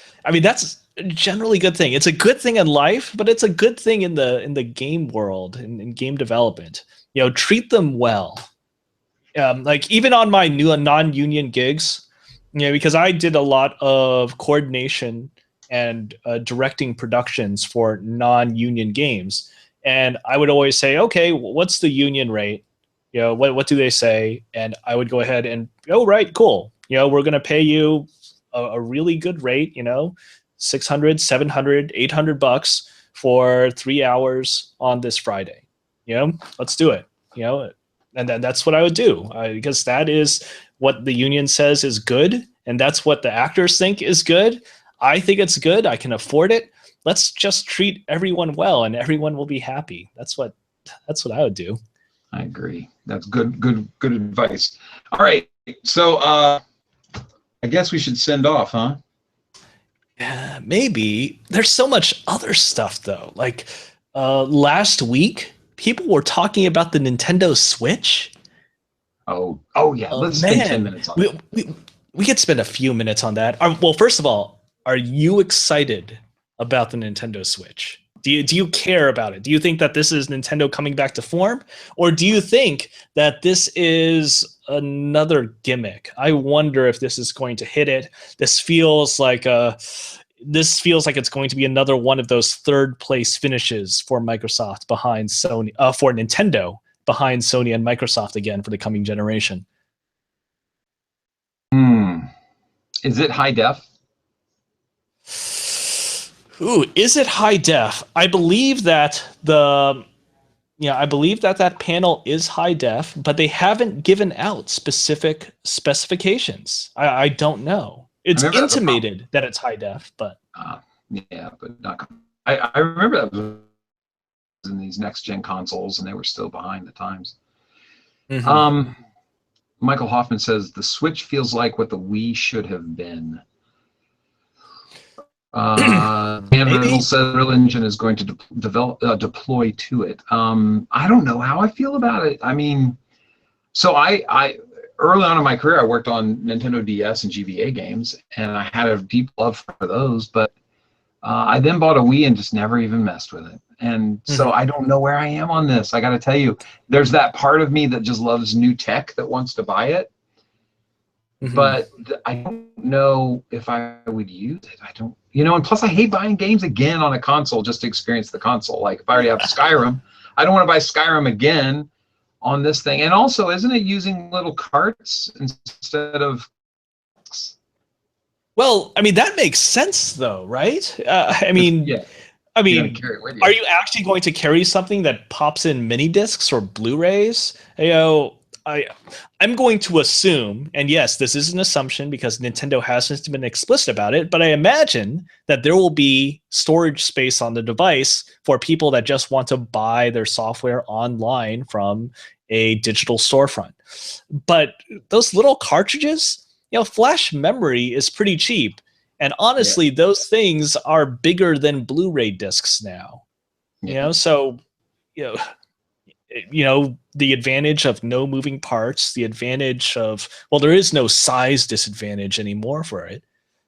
a generally good thing. It's a good thing in life, but it's a good thing in the game world, in game development. Treat them well. Like even on my new non-union gigs, because I did a lot of coordination and directing productions for non-union games, and I would always say, okay, what's the union rate? What do they say? And I would go ahead and, oh, right, cool. We're going to pay you a really good rate, $600, $700, $800 for 3 hours on this Friday. Let's do it. And then that's what I would do, because that is what the union says is good, and that's what the actors think is good. I think it's good. I can afford it. Let's just treat everyone well, and everyone will be happy. That's what I would do. I agree. That's good advice. All right. So I guess we should send off, huh? Yeah, maybe. There's so much other stuff though. Like last week, people were talking about the Nintendo Switch. Oh yeah. Let's spend 10 minutes on that. We could spend a few minutes on that. Well, first of all, are you excited about the Nintendo Switch? Do you care about it? Do you think that this is Nintendo coming back to form? Or do you think that this is another gimmick? I wonder if this is going to hit it. This feels like it's going to be another one of those third place finishes for Microsoft behind Sony, for Nintendo behind Sony and Microsoft again for the coming generation. Is it high def? Ooh, is it high def? I believe that that panel is high def, but they haven't given out specific specifications. I don't know. It's intimated that it's high def, but yeah, but not. I remember that was in these next gen consoles, and they were still behind the times. Michael Hoffman says the Switch feels like what the Wii should have been. Dan Reynolds says Real Engine is going to deploy to it. I don't know how I feel about it. I mean, so I early on in my career, I worked on Nintendo DS and GBA games, and I had a deep love for those. But I then bought a Wii and just never even messed with it. And so I don't know where I am on this. I got to tell you, there's that part of me that just loves new tech that wants to buy it. But I don't know if I would use it. I don't, and plus I hate buying games again on a console just to experience the console. Like if I already have Skyrim, I don't want to buy Skyrim again on this thing. And also, isn't it using little carts instead of... Well, I mean, that makes sense though, right? I mean, are you actually going to carry something that pops in mini discs or Blu-rays? I'm going to assume, and yes, this is an assumption because Nintendo hasn't been explicit about it, but I imagine that there will be storage space on the device for people that just want to buy their software online from a digital storefront. But those little cartridges, flash memory is pretty cheap. And honestly, those things are bigger than Blu-ray discs now. So, the advantage of no moving parts, the advantage of, well, there is no size disadvantage anymore for it.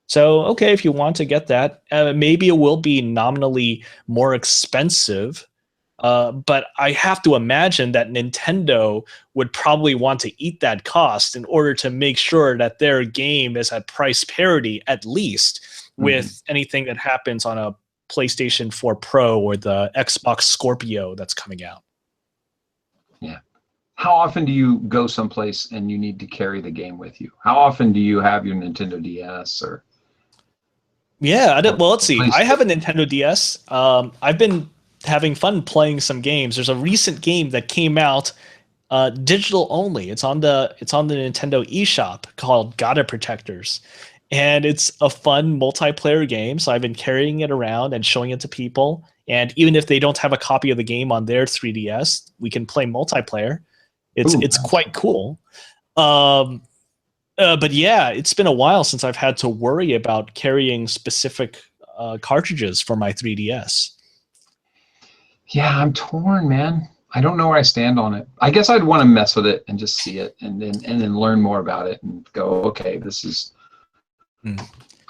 So, okay, if you want to get that, maybe it will be nominally more expensive. But I have to imagine that Nintendo would probably want to eat that cost in order to make sure that their game is at price parity, at least, with anything that happens on a PlayStation 4 Pro or the Xbox Scorpio that's coming out. Yeah. How often do you go someplace and you need to carry the game with you? How often do you have your Nintendo DS or? Yeah, well, let's see. I have a Nintendo DS. I've been having fun playing some games. There's a recent game that came out digital only. It's on the Nintendo eShop called Gotta Protectors. And it's a fun multiplayer game. So I've been carrying it around and showing it to people. And even if they don't have a copy of the game on their 3DS, we can play multiplayer. It's quite cool. But yeah, it's been a while since I've had to worry about carrying specific cartridges for my 3DS. Yeah, I'm torn, man. I don't know where I stand on it. I guess I'd want to mess with it and just see it and then learn more about it and go, okay, this is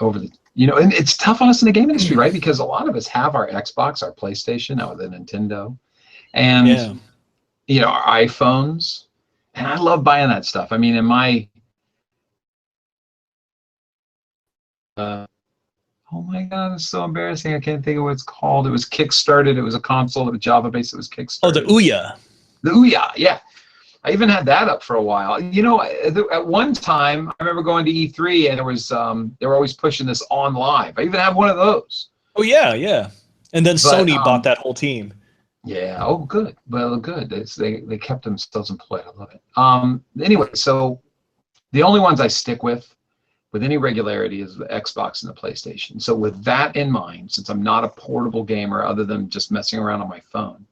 over the, and it's tough on us in the game industry, right? Because a lot of us have our Xbox, our PlayStation, our Nintendo, and our iPhones, and I love buying that stuff. I mean, in my oh my God, it's so embarrassing. I can't think of what it's called. It was Kickstarted. It was a console that was Java-based. It was Kickstarted. Oh, the Ouya. The Ouya, yeah. I even had that up for a while. At one time, I remember going to E3 and there was they were always pushing this on live. I even have one of those. Oh yeah. And then Sony bought that whole team. Yeah. Oh, good. Well, good. They kept themselves employed. I love it. Anyway, so the only ones I stick with any regularity is the Xbox and the PlayStation. So with that in mind, since I'm not a portable gamer other than just messing around on my phone,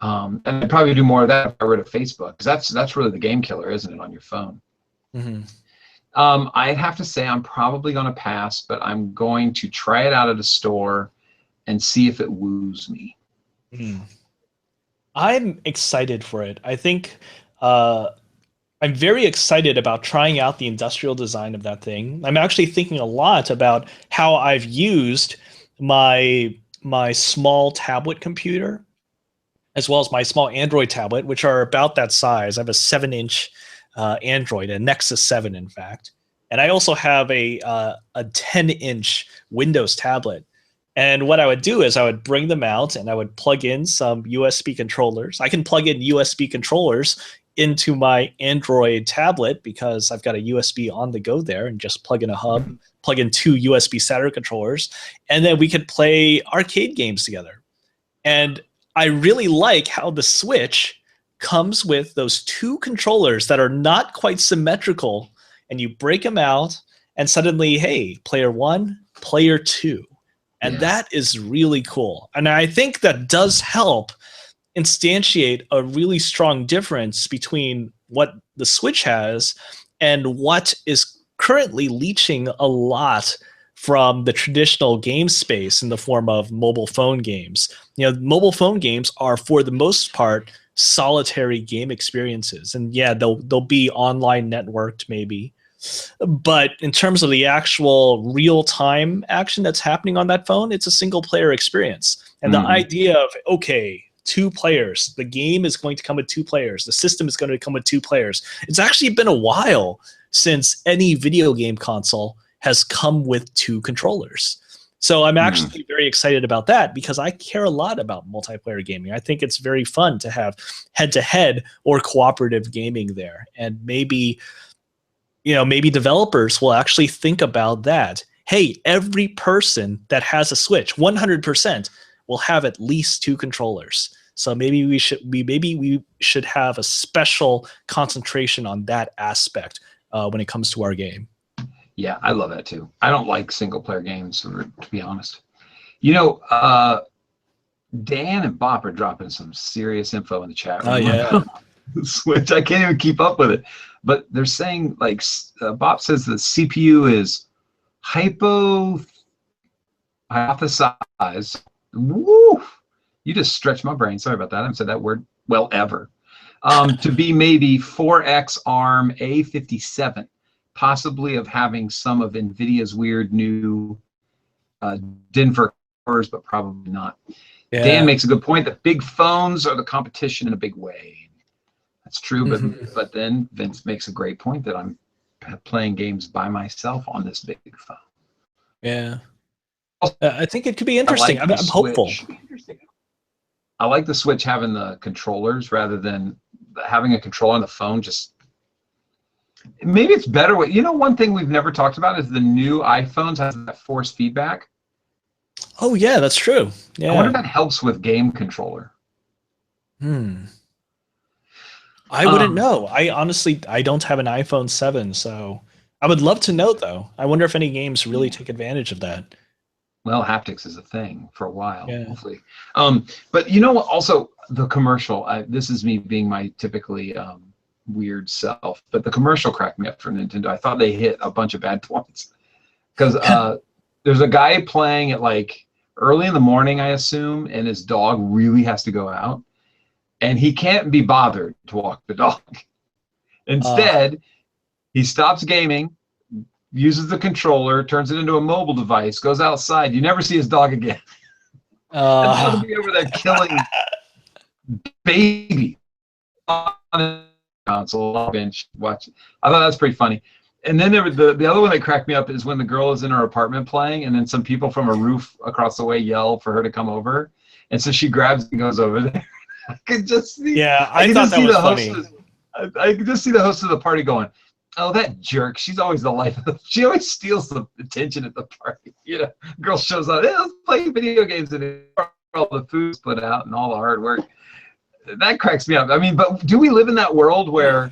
and I'd probably do more of that if I were to Facebook, because that's really the game killer, isn't it, on your phone? I'd have to say I'm probably going to pass, but I'm going to try it out at a store and see if it woos me. I'm excited for it. I think I'm very excited about trying out the industrial design of that thing. I'm actually thinking a lot about how I've used my small tablet computer as well as my small Android tablet, which are about that size. I have a 7-inch Android, a Nexus 7, in fact. And I also have a 10-inch Windows tablet. And what I would do is I would bring them out and I would plug in some USB controllers. I can plug in USB controllers into my Android tablet because I've got a USB on the go there, and just plug in a hub, plug in 2 USB SATA controllers, and then we could play arcade games together. And I really like how the Switch comes with those 2 controllers that are not quite symmetrical, and you break them out and suddenly, hey, player 1, player 2. And that is really cool. And I think that does help instantiate a really strong difference between what the Switch has and what is currently leeching a lot from the traditional game space in the form of mobile phone games. Mobile phone games are, for the most part, solitary game experiences. And yeah, they'll be online networked maybe. But in terms of the actual real-time action that's happening on that phone, it's a single-player experience. And the idea of, okay, 2 players, the game is going to come with 2 players, the system is going to come with 2 players. It's actually been a while since any video game console has come with 2 controllers. So I'm actually very excited about that because I care a lot about multiplayer gaming. I think it's very fun to have head-to-head or cooperative gaming there. And maybe developers will actually think about that. Hey, every person that has a Switch, 100%, will have at least 2 controllers. So maybe we should have a special concentration on that aspect when it comes to our game. Yeah, I love that too. I don't like single player games, to be honest. Dan and Bop are dropping some serious info in the chat room. Oh yeah. Switch. I can't even keep up with it. But they're saying, like, Bop says the CPU is hypothesized. Woo! You just stretched my brain. Sorry about that. I haven't said that word well ever. To be maybe 4X ARM A57, possibly of having some of NVIDIA's weird new Denver cores, but probably not. Yeah. Dan makes a good point that big phones are the competition in a big way. That's true, but then Vince makes a great point that I'm playing games by myself on this big phone. Yeah. I think it could be interesting. I'm hopeful. I like the Switch having the controllers rather than having a controller on the phone. Just maybe it's better. One thing we've never talked about is the new iPhones has that force feedback. Oh yeah, that's true. Yeah. I wonder if that helps with game controller. I wouldn't know. I don't have an iPhone 7, so I would love to know though. I wonder if any games really take advantage of that. Well, haptics is a thing for a while, hopefully. But also the commercial, this is me being my typically weird self, but the commercial cracked me up for Nintendo. I thought they hit a bunch of bad points because there's a guy playing at like early in the morning, I assume, and his dog really has to go out, and he can't be bothered to walk the dog. Instead, he stops gaming, uses the controller, turns it into a mobile device, goes outside. You never see his dog again. The dog will be over there killing baby on a console bench. Watch. I thought that's pretty funny. And then there was the other one that cracked me up is when the girl is in her apartment playing, and then some people from a roof across the way yell for her to come over, and so she grabs and goes over there. I could just see. Yeah, I thought that was funny. I could just see the host of the party going, "Oh, that jerk! She's always the life of the. She always steals the attention at the party. Girl shows up. Hey, let's play video games, and all the food's put out and all the hard work. That cracks me up. I mean, but do we live in that world where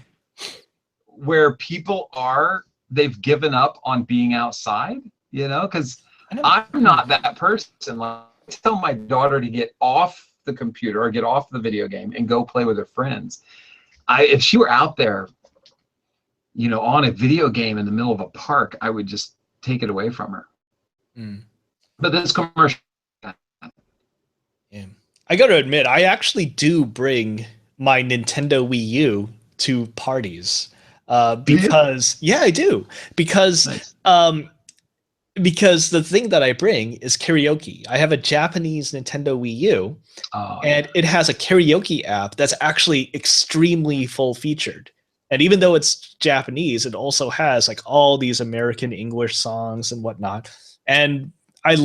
people they've given up on being outside? Because I'm not that person. Like, I tell my daughter to get off the computer or get off the video game and go play with her friends. If she were out there, on a video game in the middle of a park, I would just take it away from her. But this commercial. Yeah. I got to admit, I actually do bring my Nintendo Wii U to parties because, yeah, I do. Because, nice. Because the thing that I bring is karaoke. I have a Japanese Nintendo Wii U, and it has a karaoke app that's actually extremely full featured. And even though it's Japanese, it also has like all these American English songs and whatnot. And I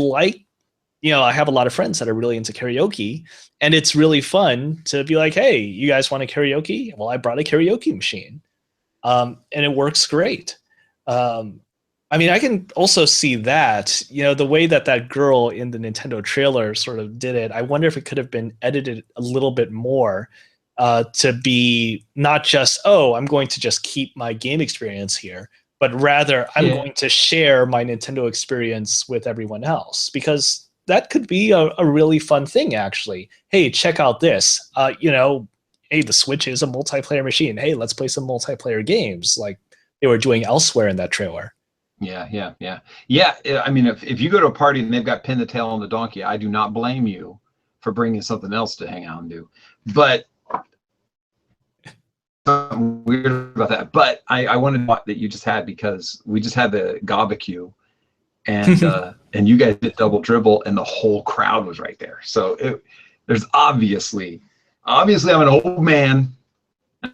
have a lot of friends that are really into karaoke, and it's really fun to be like, hey, you guys want a karaoke? Well, I brought a karaoke machine, and it works great. I mean, I can also see that, the way that girl in the Nintendo trailer sort of did it. I wonder if it could have been edited a little bit more to be not just, I'm going to just keep my game experience here, but rather I'm going to share my Nintendo experience with everyone else, because that could be a really fun thing, actually. Hey, check out this, hey, the Switch is a multiplayer machine. Hey, let's play some multiplayer games like they were doing elsewhere in that trailer. Yeah. I mean, if you go to a party and they've got Pin the Tail on the Donkey, I do not blame you for bringing something else to hang out and do. But something weird about that. But I wanted that you just had, because we just had the barbecue, and and you guys did Double Dribble, and the whole crowd was right there. So there's obviously I'm an old man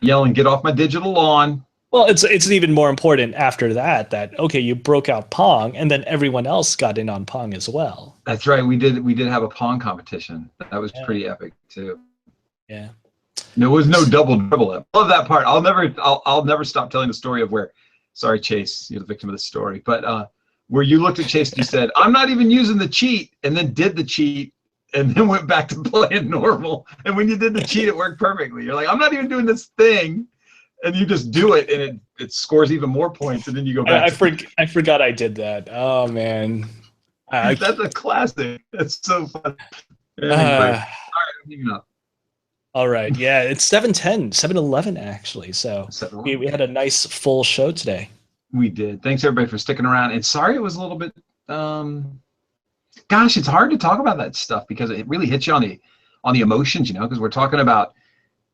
yelling, "Get off my digital lawn!" Well, it's even more important after that okay, you broke out Pong, and then everyone else got in on Pong as well. That's right. We did have a Pong competition. That was pretty epic too. Yeah. There was no Double Dribble. I love that part. I'll never stop telling the story of where. Sorry, Chase, you're the victim of the story. But where you looked at Chase and you said, "I'm not even using the cheat," and then did the cheat, and then went back to playing normal. And when you did the cheat, it worked perfectly. You're like, "I'm not even doing this thing." And you just do it, and it scores even more points, and then you go back. I forgot I did that. Oh man, that's a classic. That's so fun. Anyway, all right, I'm hanging up. All right, yeah, it's 7:10, 7:11 actually. So we had a nice full show today. We did. Thanks everybody for sticking around. And sorry it was a little bit. Gosh, it's hard to talk about that stuff because it really hits you on the emotions, because we're talking about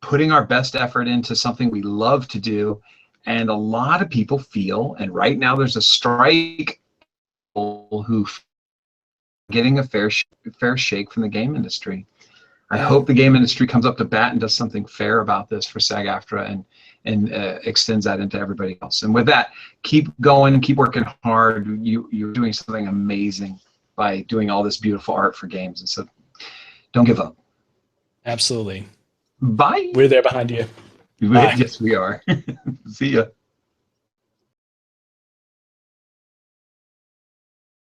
putting our best effort into something we love to do, and a lot of people feel, and right now there's a strike, who getting a fair shake from the game industry. I hope the game industry comes up to bat and does something fair about this for SAG-AFTRA and extends that into everybody else. And with that, keep going, keep working hard. You're doing something amazing by doing all this beautiful art for games, and so don't give up. Absolutely. Bye. We're there behind you. Yes, we are. See ya.